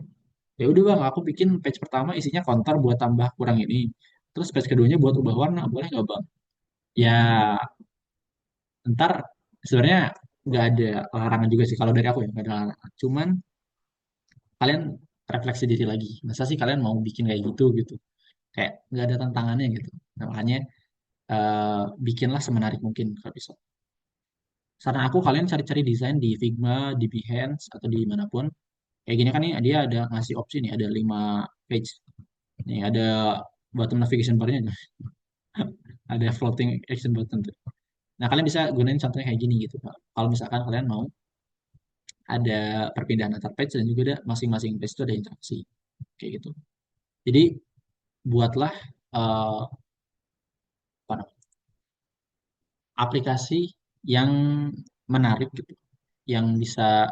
Ya udah bang, aku bikin page pertama isinya counter buat tambah kurang ini. Terus page keduanya buat ubah warna, boleh nggak bang? Ya, ntar sebenarnya nggak ada larangan juga sih kalau dari aku ya, nggak ada larangan. Cuman kalian refleksi diri lagi. Masa sih kalian mau bikin kayak gitu gitu? Kayak nggak ada tantangannya gitu. Nah, makanya bikinlah semenarik mungkin kalau bisa. Saran aku kalian cari-cari desain di Figma, di Behance, atau di manapun. Kayak gini kan nih dia ada ngasih opsi nih, ada 5 page. Nih ada bottom navigation bar-nya, ada floating action button tuh. Nah, kalian bisa gunain contohnya kayak gini gitu, Pak. Kalau misalkan kalian mau ada perpindahan antar page dan juga ada masing-masing page itu ada interaksi. Kayak gitu. Jadi, buatlah eh, apa namanya, aplikasi yang menarik gitu, yang bisa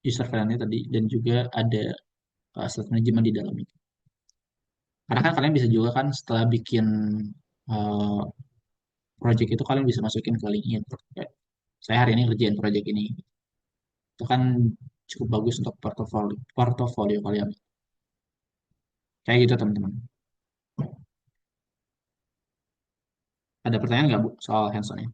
user friendly tadi dan juga ada state management di dalamnya. Karena kan kalian bisa juga kan setelah bikin eh, project itu kalian bisa masukin ke LinkedIn. Kayak, saya hari ini ngerjain project ini. Itu kan cukup bagus untuk portofolio portofolio kalian. Kayak gitu teman-teman. Ada pertanyaan nggak Bu soal hands-on ini?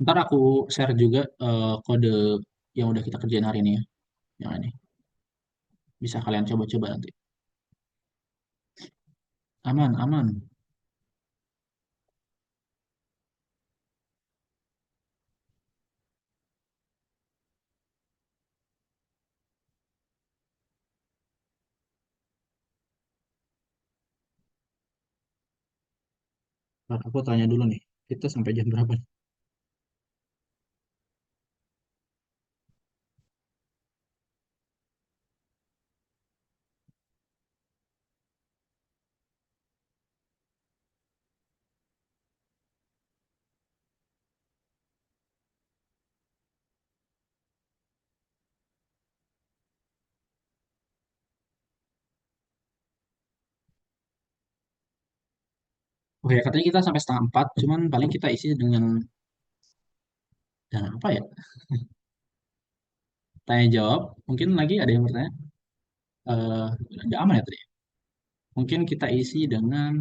Ntar aku share juga kode yang udah kita kerjain hari ini ya. Yang ini. Bisa kalian coba-coba nanti. Aman, aman. Ntar aku tanya dulu nih. Kita sampai jam berapa nih? Oke, katanya kita sampai setengah empat. Cuman paling kita isi dengan apa ya? Tanya jawab. Mungkin lagi ada yang bertanya. Eh, Udah aman ya tadi? Mungkin kita isi dengan.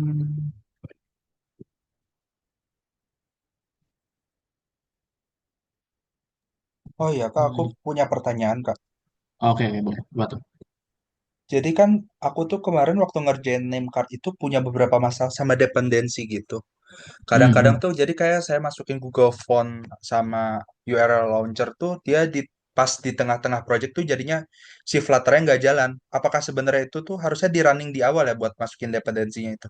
Oh iya Kak, aku punya pertanyaan Kak. Oke, oke, boleh. Buat tuh. Jadi kan aku tuh kemarin waktu ngerjain name card itu punya beberapa masalah sama dependensi gitu. Kadang-kadang Hmm, tuh jadi kayak saya masukin Google Font sama URL Launcher tuh dia di pas di tengah-tengah project tuh jadinya si Flutter-nya nggak jalan. Apakah sebenarnya itu tuh harusnya di running di awal ya buat masukin dependensinya itu?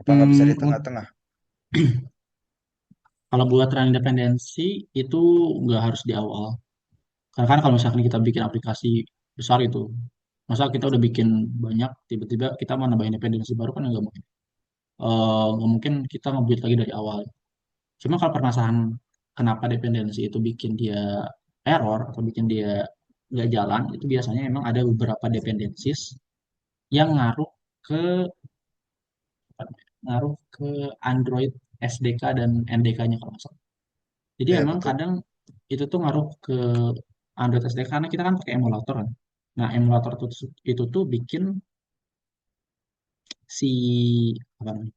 Apa nggak bisa di hmm, tengah-tengah? kalau buat run independensi itu nggak harus di awal. Karena kan kalau misalkan kita bikin aplikasi besar itu, masa kita udah bikin banyak, tiba-tiba kita mau nambah independensi baru kan nggak mungkin. Nggak mungkin kita nge-build lagi dari awal. Cuma kalau permasalahan kenapa dependensi itu bikin dia error atau bikin dia nggak jalan, itu biasanya emang ada beberapa dependencies yang ke ngaruh ke Android SDK dan NDK-nya kalau nggak salah. Jadi Iya emang betul. kadang itu tuh ngaruh ke Android SDK karena kita kan pakai emulator kan. Nah, emulator itu tuh bikin si apa namanya?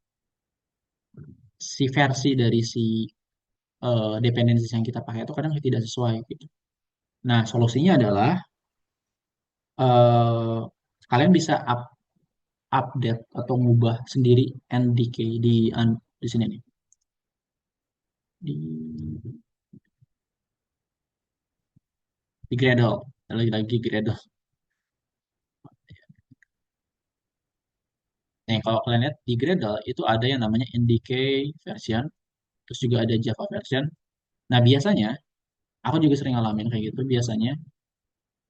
Si versi dari si dependencies yang kita pakai itu kadang tidak sesuai gitu. Nah, solusinya adalah eh, kalian bisa update atau ngubah sendiri NDK di sini nih. Di di Gradle. Lagi-lagi Gradle. Nah, kalau kalian lihat di Gradle itu ada yang namanya NDK version, terus juga ada Java version. Nah, biasanya aku juga sering ngalamin kayak gitu. Biasanya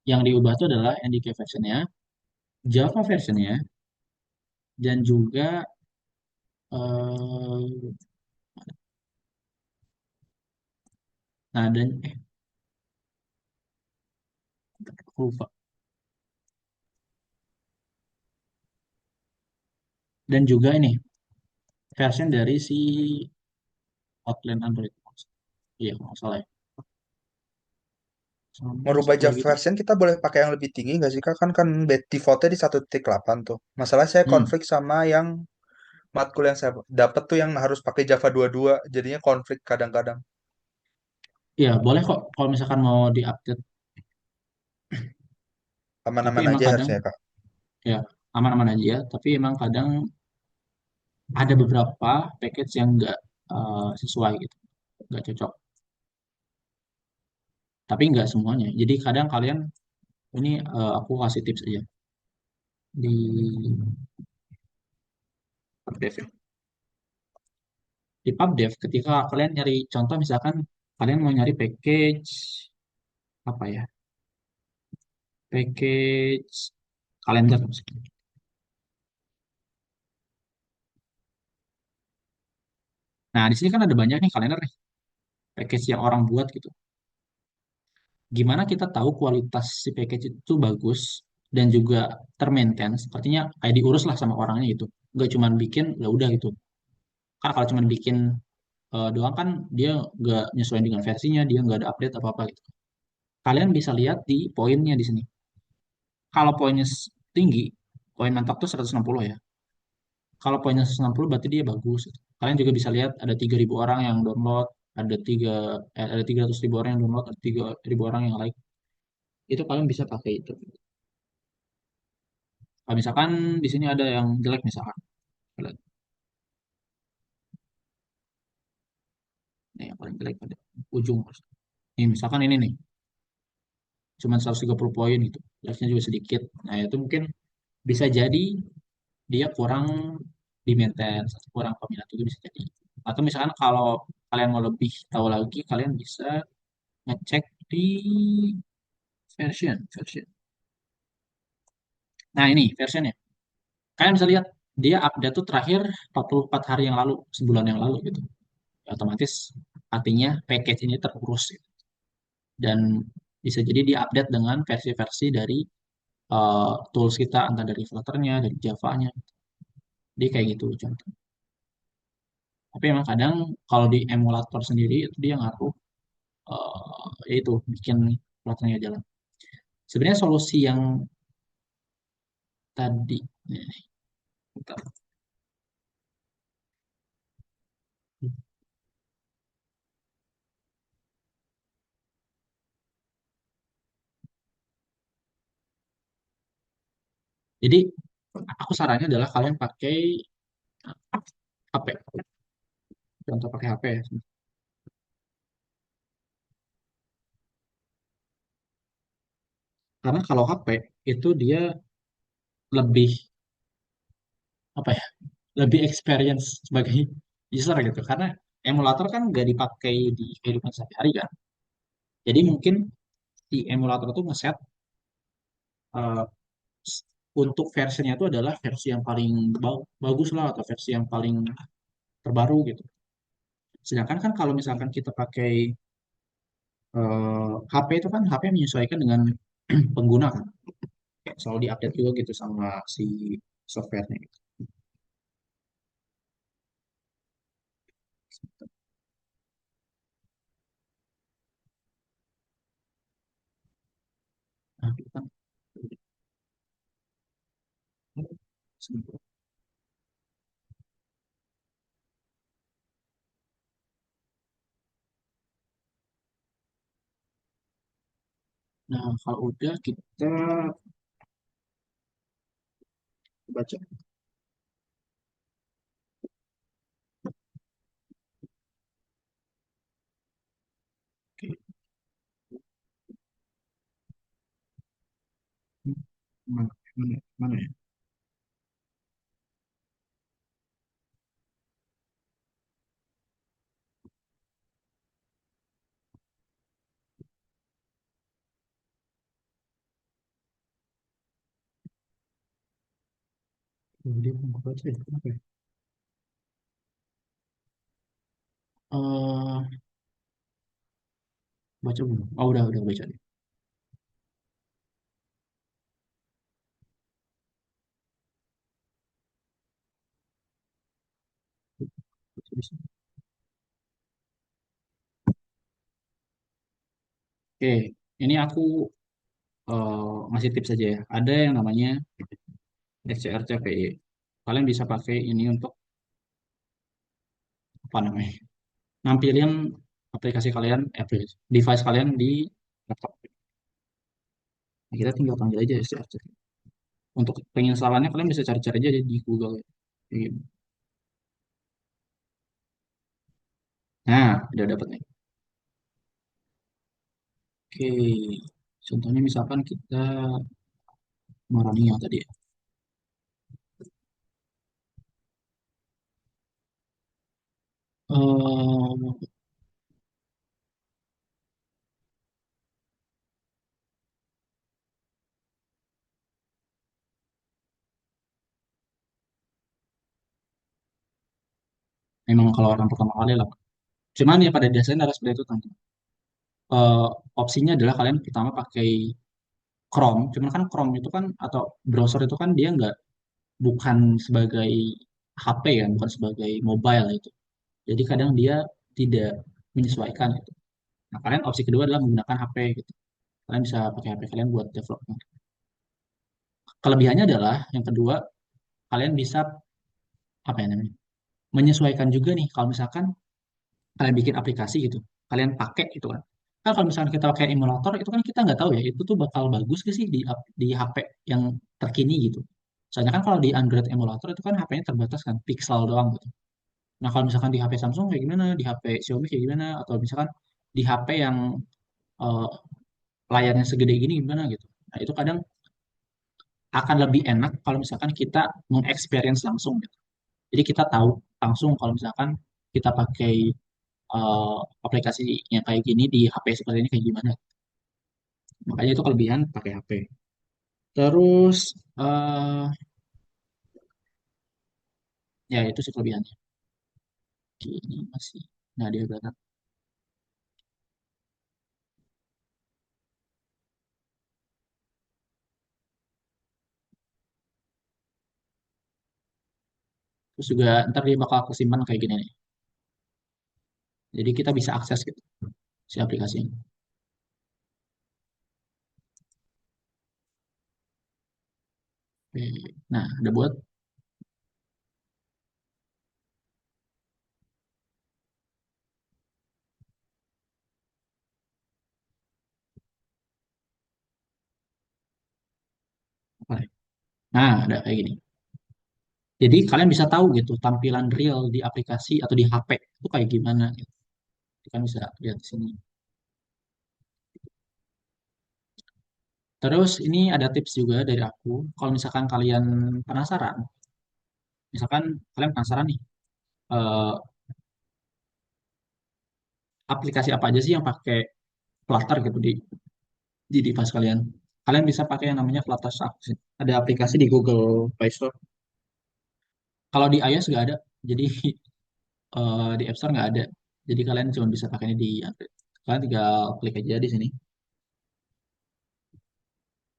yang diubah itu adalah NDK versionnya, Java versionnya, dan juga eh nah aku lupa. Dan juga ini version dari si Outline Android. Iya, kalau nggak salah ya. Sama Merubah satu Java lagi tuh. version kita boleh pakai yang lebih tinggi nggak sih Kak? Kan kan defaultnya di 1.8 tuh. Masalah saya Hmm, konflik sama yang matkul yang saya dapat tuh yang harus pakai Java 22, jadinya konflik kadang-kadang. iya boleh kok kalau misalkan mau diupdate. Tapi Aman-aman emang aja kadang harusnya ya Kak. ya aman-aman aja. Tapi emang kadang ada beberapa package yang nggak sesuai gitu, nggak cocok. Tapi nggak semuanya. Jadi kadang kalian ini aku kasih tips aja di PubDev ya. Di PubDev ketika kalian nyari contoh misalkan kalian mau nyari package apa ya? Package kalender misalkan. Nah, di sini kan ada banyak nih kalender nih. package yang orang buat gitu. Gimana kita tahu kualitas si package itu bagus dan juga termaintain, sepertinya kayak diurus lah sama orangnya gitu. Nggak cuma bikin, ya udah gitu. Karena kalau cuma bikin doang kan dia nggak nyesuaiin dengan versinya, dia nggak ada update apa-apa gitu. Kalian bisa lihat di poinnya di sini. Kalau poinnya tinggi, poin mentok tuh 160 ya. Kalau poinnya 160 berarti dia bagus gitu. Kalian juga bisa lihat ada 3.000 orang yang download, ada 300.000 orang yang download, ada 3.000 orang yang like. Itu kalian bisa pakai itu. Kalau misalkan di sini ada yang jelek misalkan. Lihat. Nih, yang paling jelek pada ujung. Nih, misalkan ini nih, cuma 130 poin gitu. Like-nya juga sedikit. Nah, itu mungkin bisa jadi dia kurang di maintain, kurang peminat itu bisa jadi. Atau misalkan kalau kalian mau lebih tahu lagi, kalian bisa ngecek di version. Nah, ini versionnya. Kalian bisa lihat dia update tuh terakhir 44 hari yang lalu, sebulan yang lalu gitu. Ya, otomatis artinya package ini terurus gitu. Dan bisa jadi dia update dengan versi-versi dari tools kita, entah dari Flutter-nya, dari Java-nya. Dia kayak gitu contoh. Tapi emang kadang kalau di emulator sendiri itu dia ngaruh yaitu bikin Flutter-nya jalan. Sebenarnya solusi yang tadi, nih, bentar. Jadi aku sarannya adalah kalian pakai HP, contoh pakai HP ya. Karena kalau HP itu dia lebih apa ya, lebih experience sebagai user gitu. Karena emulator kan nggak dipakai di kehidupan sehari-hari kan. Jadi mungkin si emulator itu ngeset eh, untuk versinya itu adalah versi yang paling bagus lah atau versi yang paling terbaru gitu. Sedangkan kan kalau misalkan kita pakai HP itu kan HP menyesuaikan dengan pengguna kan. Kayak selalu diupdate juga gitu sama si softwarenya gitu. Nah, itu kan. Nah, kalau udah kita baca. Oke. Mana, mana ya? Oh, dia mau baca ya? Kenapa ya? Eh, baca belum? Oh, udah baca deh. Baca bisa. Oke, ini aku ngasih tips aja ya. Ada yang namanya SCRCPE. Kalian bisa pakai ini untuk apa namanya? Nampilin aplikasi kalian, device kalian di laptop. Nah, kita tinggal panggil aja SCRCPE. Untuk penginstalannya kalian bisa cari-cari aja di Google. Kayak gitu. Nah, udah dapat nih. Oke, contohnya misalkan kita mau running yang tadi ya. Eh, memang kalau orang pertama kali lah Cuman ya pada dasarnya adalah seperti itu teman. Eh, Opsinya adalah kalian pertama pakai Chrome. Cuman kan Chrome itu kan atau browser itu kan dia nggak bukan sebagai HP kan, bukan sebagai mobile itu. Jadi kadang dia tidak menyesuaikan gitu. Nah, kalian opsi kedua adalah menggunakan HP gitu. Kalian bisa pakai HP kalian buat development. Kelebihannya adalah yang kedua, kalian bisa apa ya namanya? Menyesuaikan juga nih kalau misalkan kalian bikin aplikasi gitu, kalian pakai gitu kan. Kan kalau misalkan kita pakai emulator itu kan kita nggak tahu ya itu tuh bakal bagus gak sih di HP yang terkini gitu. Soalnya kan kalau di Android emulator itu kan HP-nya terbatas kan, pixel doang gitu. Nah kalau misalkan di HP Samsung kayak gimana, di HP Xiaomi kayak gimana, atau misalkan di HP yang eh, layarnya segede gini gimana gitu. Nah itu kadang akan lebih enak kalau misalkan kita mengexperience langsung gitu. Jadi kita tahu langsung kalau misalkan kita pakai eh, aplikasi yang kayak gini di HP seperti ini kayak gimana. Makanya itu kelebihan pakai HP. Terus eh ya itu sih kelebihannya. Ini masih. Nah dia berapa? Terus juga ntar dia bakal kesimpan kayak gini nih. Jadi kita bisa akses gitu si aplikasinya. Oke. Nah udah buat apa ya? Nah ada kayak gini. Jadi kalian bisa tahu gitu tampilan real di aplikasi atau di HP itu kayak gimana gitu. Kan bisa lihat di sini. Terus ini ada tips juga dari aku. Kalau misalkan kalian penasaran, misalkan kalian penasaran nih, eh, aplikasi apa aja sih yang pakai Flutter gitu di device kalian. Kalian bisa pakai yang namanya Flutter Shark. Ada aplikasi di Google Play Store. Kalau di iOS nggak ada, jadi di App Store nggak ada. Jadi kalian cuma bisa pakainya di Android. Kalian tinggal klik aja di sini.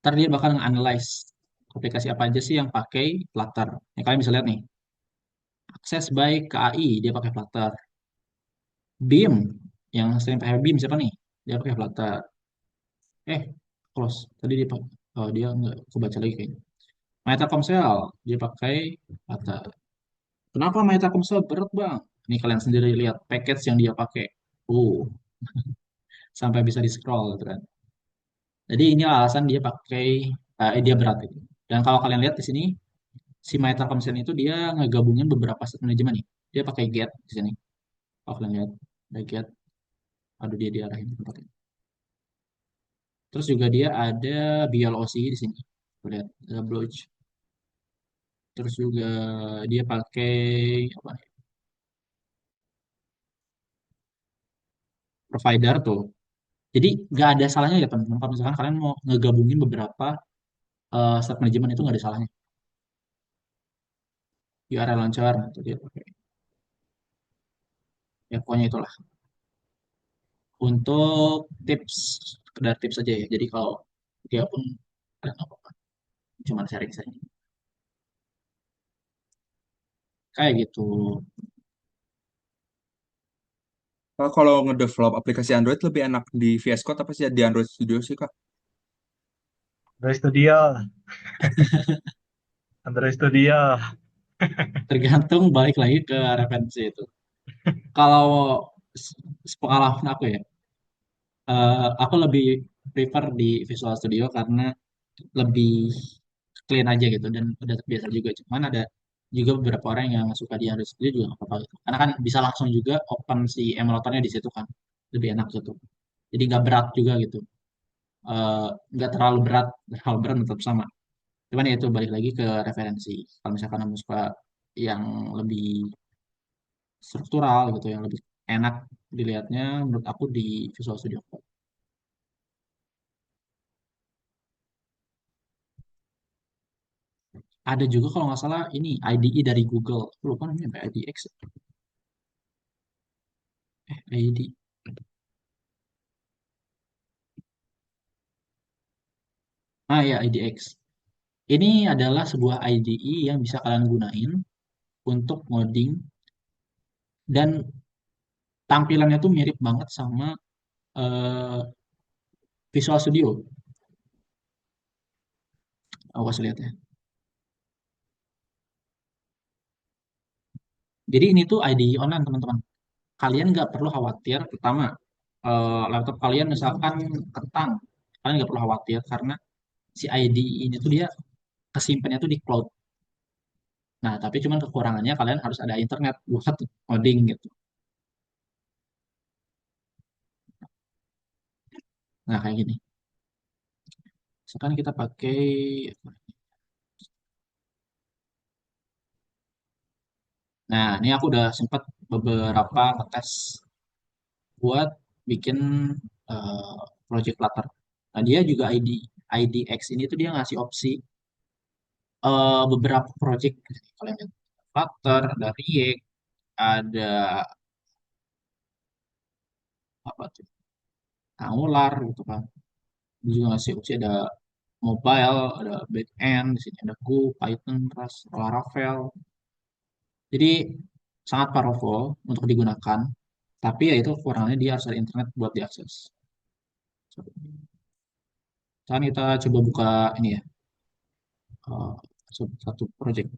Ntar dia bakal nge-analyze aplikasi apa aja sih yang pakai Flutter. Ya, kalian bisa lihat nih. Akses by KAI, dia pakai Flutter. BIM, yang sering pakai BIM siapa nih? Dia pakai Flutter. Eh, close. Tadi dia nggak kebaca lagi kayaknya. Meta Comsel, dia pakai Flutter. Kenapa Meta Comsel berat bang? Ini kalian sendiri lihat package yang dia pakai. Uh, Sampai bisa di scroll gitu kan. Jadi ini alasan dia pakai dia berat itu. Dan kalau kalian lihat di sini, si Meta Comsel itu dia ngegabungin beberapa set manajemen nih. Dia pakai Get di sini. Kalau kalian lihat, ada Get, aduh dia diarahin tempatnya. Terus juga dia ada BLOC di sini. Lihat, ada Bluetooth. Terus juga dia pakai apa nih, provider tuh. Jadi nggak ada salahnya ya teman-teman. Kalau misalkan kalian mau ngegabungin beberapa set manajemen itu nggak ada salahnya. URL launcher, itu dia pakai. Ya pokoknya itulah. Untuk tips, sekedar tips saja ya. Jadi kalau dia pun ada nggak apa-apa. Cuma sharing saja. Kayak gitu. Kalau ngedevelop aplikasi Android lebih enak di VS Code apa sih di Android Studio sih, Kak? Android Studio, Android Studio. Tergantung balik lagi ke referensi itu. Kalau pengalaman aku ya, aku lebih prefer di Visual Studio karena lebih clean aja gitu dan udah terbiasa juga. Cuman ada juga beberapa orang yang suka di Android Studio juga nggak apa-apa gitu. Karena kan bisa langsung juga open si emulatornya di situ kan, lebih enak gitu. Jadi nggak berat juga gitu. Eh, nggak terlalu berat tetap sama. Cuman ya itu balik lagi ke referensi. Kalau misalkan kamu suka yang lebih struktural gitu, yang lebih enak dilihatnya, menurut aku di Visual Studio Code. Ada juga kalau nggak salah ini IDE dari Google. Aku lupa namanya apa, IDX. ID. Ah ya, IDX. Ini adalah sebuah IDE yang bisa kalian gunain untuk ngoding dan tampilannya tuh mirip banget sama eh, Visual Studio. Awas lihat ya. Jadi ini tuh IDE online teman-teman. Kalian nggak perlu khawatir. Pertama, laptop kalian misalkan kentang, kalian nggak perlu khawatir karena si IDE ini tuh dia kesimpannya tuh di cloud. Nah, tapi cuman kekurangannya kalian harus ada internet buat coding gitu. Nah, kayak gini. Sekarang kita pakai, nah ini aku udah sempat beberapa ngetes buat bikin eh, project Flutter. Nah, dia juga IDX ini tuh dia ngasih opsi beberapa project. Kalian lihat Flutter, ada React, ada apa tuh, Angular gitu kan. Dia juga ngasih opsi ada mobile, ada backend, di sini ada Go, Python, Rust, Laravel. Jadi sangat powerful untuk digunakan, tapi ya itu kekurangannya dia harus ada internet buat diakses. Sekarang kita coba buka ini ya, eh, satu project.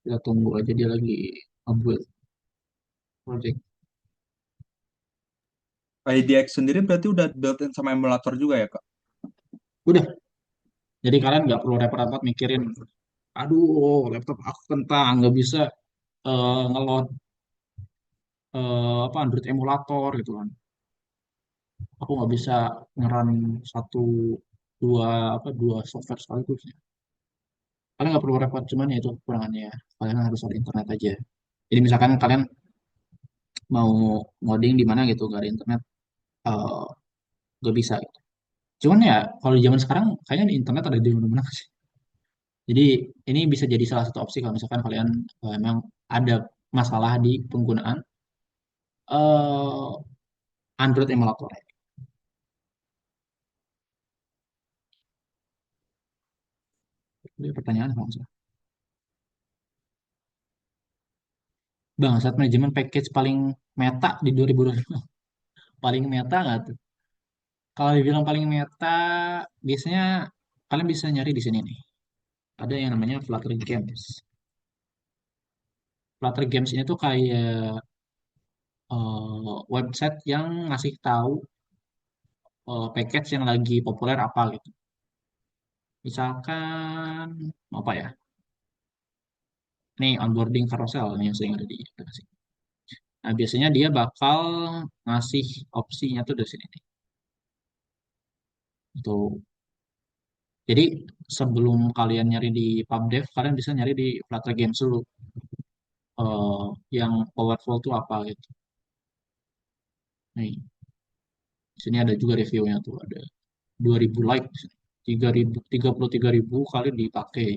Kita tunggu aja dia lagi nge-build project. IDX sendiri berarti udah built-in sama emulator juga ya, Kak? Udah, jadi kalian nggak perlu repot-repot mikirin, aduh laptop aku kentang, nggak bisa ngeload apa Android emulator gitu kan. Aku nggak bisa ngeran satu dua dua software sekaligus. Kalian nggak perlu repot, cuman ya itu kekurangannya. Kalian harus ada internet aja. Jadi misalkan kalian mau ngoding di mana gitu, gak ada internet, eh gak bisa gitu. Cuman ya, kalau di zaman sekarang, kayaknya di internet ada di mana-mana sih. Jadi ini bisa jadi salah satu opsi kalau misalkan kalian memang ada masalah di penggunaan eh Android emulator. Ini pertanyaan kalau nggak salah. Bang, saat manajemen package paling meta di 2025, paling meta nggak tuh? Kalau dibilang paling meta, biasanya kalian bisa nyari di sini nih. Ada yang namanya Flutter Games. Flutter Games ini tuh kayak website yang ngasih tahu package yang lagi populer apa gitu. Misalkan apa ya? Nih onboarding carousel yang sering ada di aplikasi. Nah, biasanya dia bakal ngasih opsinya tuh dari sini nih. Itu. Jadi sebelum kalian nyari di PubDev, kalian bisa nyari di Flutter Games dulu. Yang powerful tuh apa gitu. Nih, di sini ada juga reviewnya tuh. Ada 2.000 like di sini. 3.000, 33.000 kali dipakai.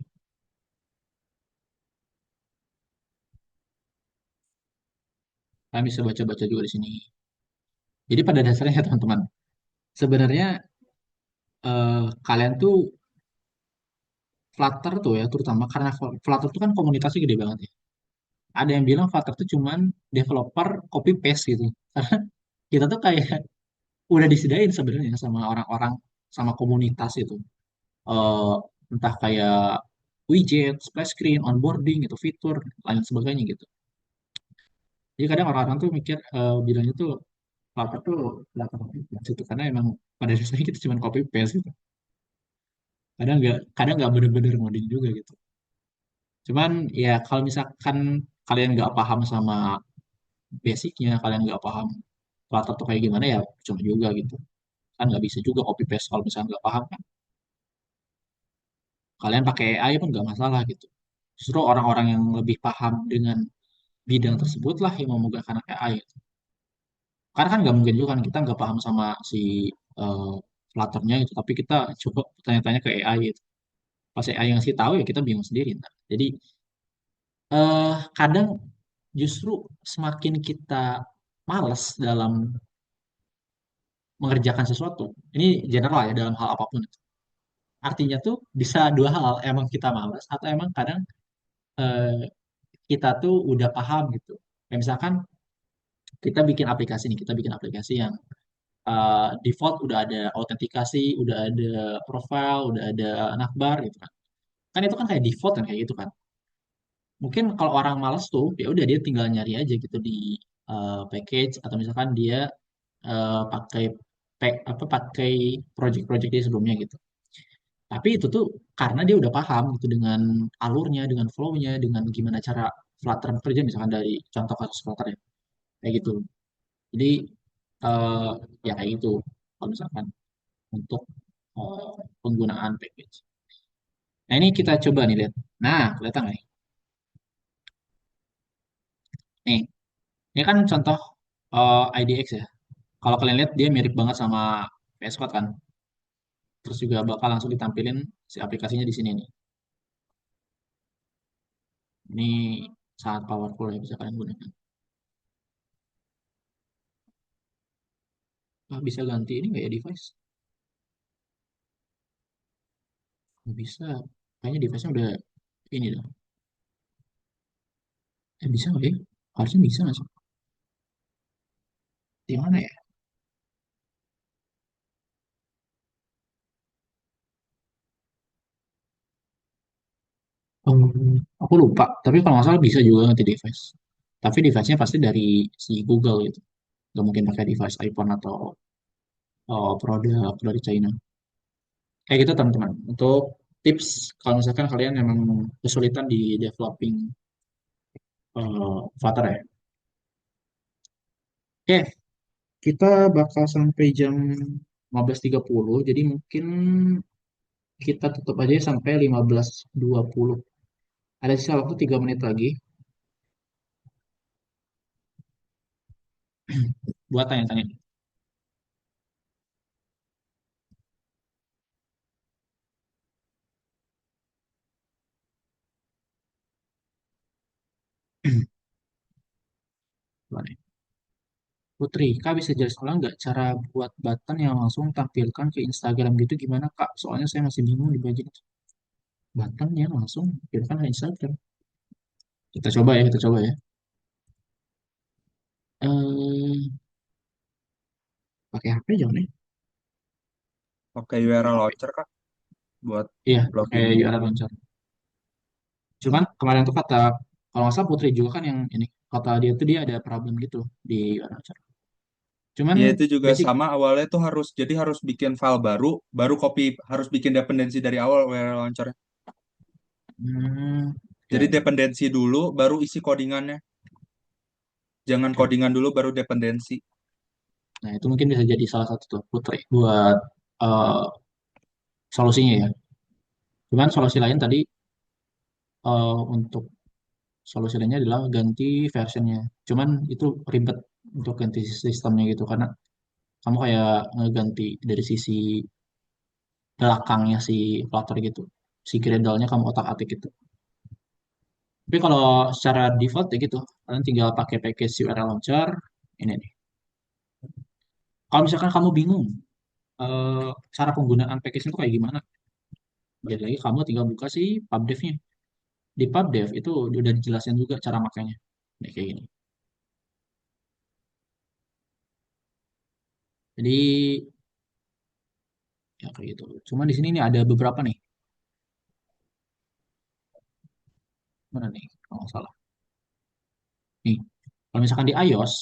Kalian bisa baca-baca juga di sini. Jadi pada dasarnya ya teman-teman, sebenarnya kalian tuh Flutter tuh ya, terutama karena Flutter tuh kan komunitasnya gede banget ya. Ada yang bilang Flutter tuh cuman developer copy paste gitu. Karena kita tuh kayak udah disediain sebenarnya sama orang-orang, sama komunitas itu. Eh, entah kayak widget, splash screen, onboarding gitu, fitur, lain sebagainya gitu. Jadi kadang orang-orang tuh mikir bilangnya tuh Flutter tuh Flutter copy paste itu karena emang pada dasarnya kita cuma copy paste gitu. kadang nggak bener-bener ngoding juga gitu. Cuman ya kalau misalkan kalian nggak paham sama basicnya, kalian nggak paham Flutter tuh kayak gimana ya cuma juga gitu. Kan nggak bisa juga copy paste kalau misalnya nggak paham kan. Kalian pakai AI pun nggak masalah gitu. Justru orang-orang yang lebih paham dengan bidang tersebut lah yang memegangkan AI. Karena kan nggak mungkin juga kan kita nggak paham sama si eh, Flutter-nya itu, tapi kita coba tanya-tanya ke AI gitu. Pas AI yang ngasih tahu ya kita bingung sendiri. Nah, jadi kadang justru semakin kita malas dalam mengerjakan sesuatu. Ini general ya dalam hal apapun. Artinya tuh bisa dua hal, emang kita malas atau emang kadang eh, kita tuh udah paham gitu. Kayak misalkan kita bikin aplikasi nih, kita bikin aplikasi yang default udah ada autentikasi, udah ada profile, udah ada navbar gitu kan. Kan itu kan kayak default kan kayak gitu kan. Mungkin kalau orang malas tuh ya udah dia tinggal nyari aja gitu di package atau misalkan dia pakai pakai project-project dia sebelumnya gitu. Tapi itu tuh karena dia udah paham gitu dengan alurnya, dengan flow-nya, dengan gimana cara Flutter bekerja misalkan dari contoh kasus Flutter ya kayak gitu. Jadi eh, ya kayak gitu kalau misalkan untuk eh, penggunaan package. Nah ini kita coba nih lihat. Nah kelihatan nggak nih? Nih, ini kan contoh IDX ya. Kalau kalian lihat dia mirip banget sama VS Code kan. Terus juga bakal langsung ditampilin si aplikasinya di sini nih. Ini sangat powerful ya bisa kalian gunakan. Ah, bisa ganti ini nggak ya device? Nggak bisa. Kayaknya device-nya udah ini dah. Bisa nggak ya? Harusnya bisa nggak sih? Di mana ya? Aku lupa. Tapi kalau nggak salah bisa juga ganti device. Tapi device-nya pasti dari si Google gitu. Nggak mungkin pakai device iPhone atau produk dari China. Kayak gitu teman-teman. Untuk tips kalau misalkan kalian memang kesulitan di developing Flutter ya. Oke, kita bakal sampai jam 15.30. Jadi mungkin kita tutup aja sampai 15.20. Ada sisa waktu 3 menit lagi buat tanya-tanya. Boleh. Putri, Kak bisa jelas ulang nggak cara buat button yang langsung tampilkan ke Instagram gitu gimana Kak? Soalnya saya masih bingung di bagian itu. Button yang langsung tampilkan ke Instagram. Kita coba ya, kita coba ya. Eh, pakai HP jangan ya? Pakai URL launcher kak buat Iya, pakai login ini. URL launcher. Cuman kemarin tuh kata, kalau nggak salah Putri juga kan yang ini, kata dia tuh dia ada problem gitu di URL launcher. Cuman Ya itu juga basic, sama awalnya tuh harus bikin file baru, baru copy harus bikin dependensi dari awal URL launcher. Jadi oke. dependensi dulu, baru isi codingannya. Jangan Oke. codingan dulu, baru dependensi. Nah, itu mungkin bisa jadi salah satu tuh Putri buat eh, solusinya ya. Cuman solusi lain tadi untuk solusi lainnya adalah ganti versionnya. Cuman itu ribet untuk ganti sistemnya gitu karena kamu kayak ngeganti dari sisi belakangnya si Flutter gitu. Si Gradle-nya kamu otak-atik gitu. Tapi kalau secara default ya gitu, kalian tinggal pakai package URL launcher ini nih. Kalau misalkan kamu bingung cara penggunaan package itu kayak gimana, jadi lagi kamu tinggal buka si pubdev-nya. Di pubdev itu udah dijelasin juga cara makainya. Nah, kayak gini. Jadi ya kayak gitu. Cuma di sini nih ada beberapa nih. Mana nih? Kalau nggak salah. Nih, kalau misalkan di iOS,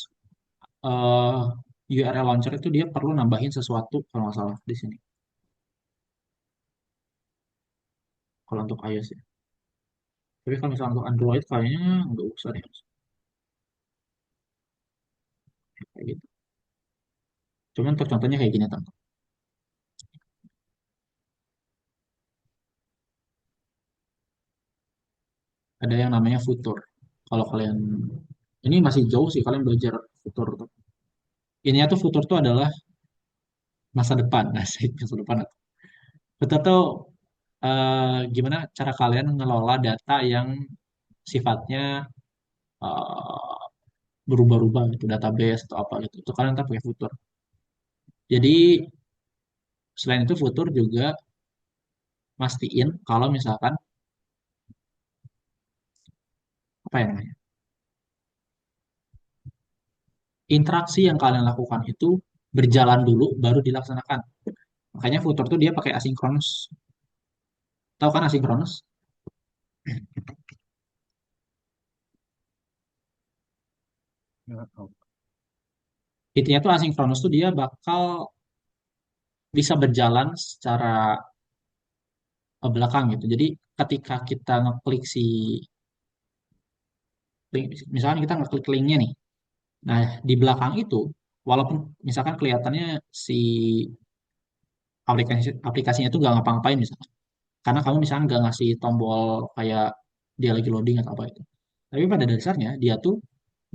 eh, URL launcher itu dia perlu nambahin sesuatu kalau nggak salah di sini. kalau untuk iOS ya. Tapi kalau misalnya untuk Android kayaknya nggak usah deh, kayak gitu. Cuman untuk contohnya kayak gini teman. Ada yang namanya Futur. Kalau kalian ini masih jauh sih kalian belajar Futur tuh. Ininya tuh Futur tuh adalah masa depan, nah masa depan. Futur tuh gimana cara kalian ngelola data yang sifatnya eh, berubah-ubah gitu, database atau apa gitu. Itu kalian ntar pakai Futur. Jadi selain itu Futur juga mastiin kalau misalkan apa ya namanya, interaksi yang kalian lakukan itu berjalan dulu baru dilaksanakan. Makanya Futur tuh dia pakai asynchronous. Tahu kan asynchronous? Nggak tahu. Intinya tuh asynchronous tuh dia bakal bisa berjalan secara belakang gitu. Jadi ketika kita ngeklik si link, misalkan kita ngeklik linknya nih. Nah, di belakang itu, walaupun misalkan kelihatannya si aplikasinya itu nggak ngapa-ngapain misalkan. Karena kamu misalkan nggak ngasih tombol kayak dia lagi loading atau apa itu. Tapi pada dasarnya dia tuh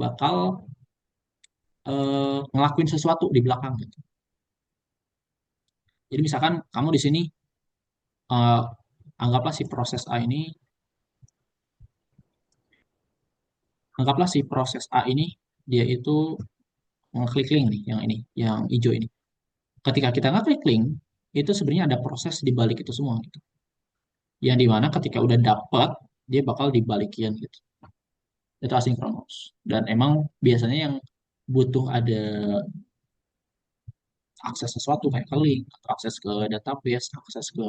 bakal ngelakuin sesuatu di belakang gitu. Jadi misalkan kamu di sini eh, anggaplah si proses A ini, anggaplah si proses A ini dia itu ngeklik link nih, yang ini, yang hijau ini. Ketika kita ngeklik link, itu sebenarnya ada proses di balik itu semua gitu. Yang dimana ketika udah dapet, dia bakal dibalikin gitu. Itu asinkronus. Dan emang biasanya yang butuh ada akses sesuatu kayak ke link, atau akses ke database, akses ke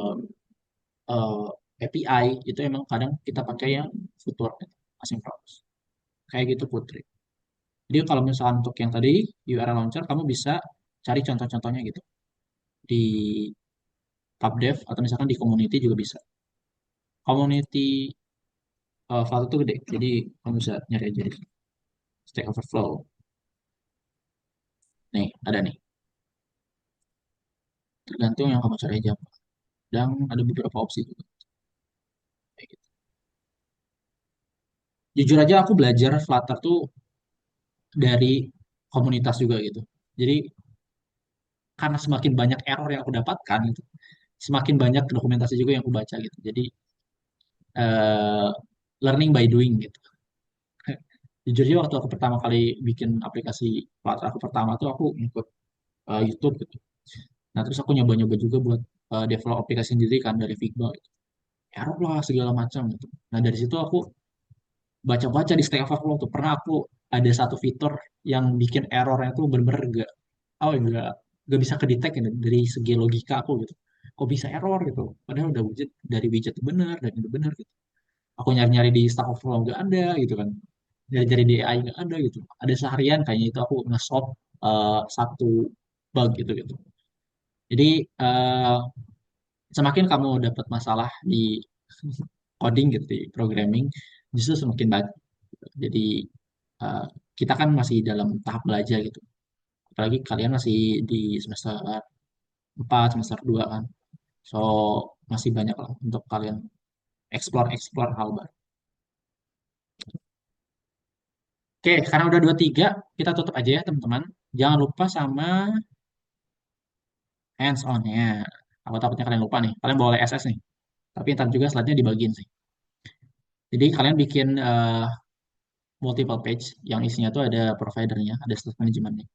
eh, API, itu emang kadang kita pakai yang futur, gitu, asinkronus. Kayak gitu Putri. Jadi kalau misalnya untuk yang tadi URL launcher, kamu bisa cari contoh-contohnya gitu di PubDev atau misalkan di community juga bisa. Community file itu gede, jadi kamu bisa nyari aja di Stack Overflow. Nih, ada nih. Tergantung yang kamu cari aja. Dan ada beberapa opsi juga. Kayak gitu. Jujur aja aku belajar Flutter tuh dari komunitas juga gitu. Jadi karena semakin banyak error yang aku dapatkan gitu, semakin banyak dokumentasi juga yang aku baca gitu. Jadi eh, learning by doing gitu. Jujur aja waktu aku pertama kali bikin aplikasi Flutter aku pertama tuh aku ngikut YouTube gitu. Nah terus aku nyoba-nyoba juga buat develop aplikasi sendiri kan dari Figma gitu. Error lah segala macam gitu. Nah dari situ aku baca-baca di Stack Overflow tuh pernah aku ada satu fitur yang bikin errornya tuh bener-bener gak bisa kedetek gitu, dari segi logika aku gitu. Kok bisa error gitu? Padahal udah widget bener dan itu bener gitu. Aku nyari-nyari di Stack Overflow gak ada gitu kan. Nyari-nyari di AI gak ada gitu. Ada seharian kayaknya itu aku nge-solve satu bug gitu gitu. Jadi eh, semakin kamu dapat masalah di coding gitu di programming, justru semakin banyak. Jadi eh, kita kan masih dalam tahap belajar gitu. Apalagi kalian masih di semester 4 semester 2 kan. So masih banyak lah untuk kalian explore hal baru. Oke, karena udah 23 kita tutup aja ya teman-teman. Jangan lupa sama hands on-nya. Aku takutnya kalian lupa nih. Kalian boleh SS nih. Tapi ntar juga slide-nya dibagiin sih. Jadi kalian bikin multiple page yang isinya tuh ada providernya, ada state manajemennya.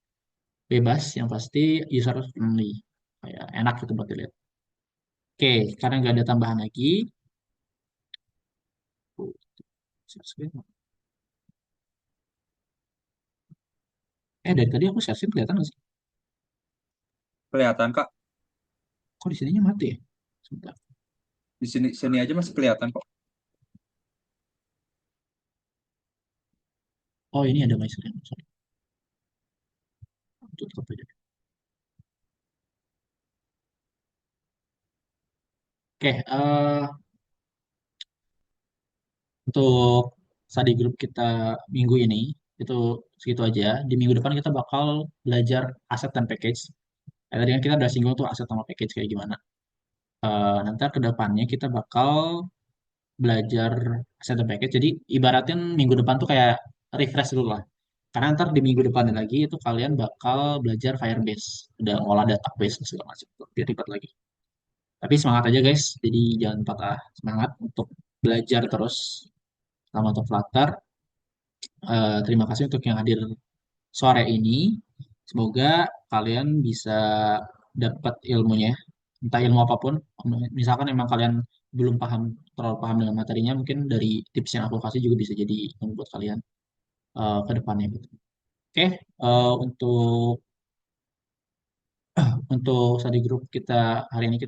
Bebas, yang pasti user friendly. Kayak enak gitu buat dilihat. Oke, karena nggak ada tambahan lagi. Oh, share screen. Dari tadi aku share screen kelihatan nggak sih? Kelihatan Kak, Kok di sininya mati ya? Sebentar. di sini sini aja masih kelihatan kok. Oh, ini ada my screen. Sorry. Aku tutup aja. Oke, untuk study group kita minggu ini itu segitu aja. Di minggu depan kita bakal belajar aset dan package. Tadi kan kita udah singgung tuh aset sama package kayak gimana. Nanti ke depannya kita bakal belajar aset dan package. Jadi ibaratin minggu depan tuh kayak refresh dulu lah. Karena ntar di minggu depan lagi itu kalian bakal belajar Firebase. Udah ngolah database dan segala macam. Biar ribet lagi. Tapi semangat aja guys. Jadi jangan patah semangat untuk belajar terus sama untuk Flutter. Terima kasih untuk yang hadir sore ini. Semoga kalian bisa dapat ilmunya, entah ilmu apapun. Misalkan emang kalian belum terlalu paham dengan materinya, mungkin dari tips yang aku kasih juga bisa jadi ilmu buat kalian ke depannya gitu. Oke, untuk study group kita hari ini kita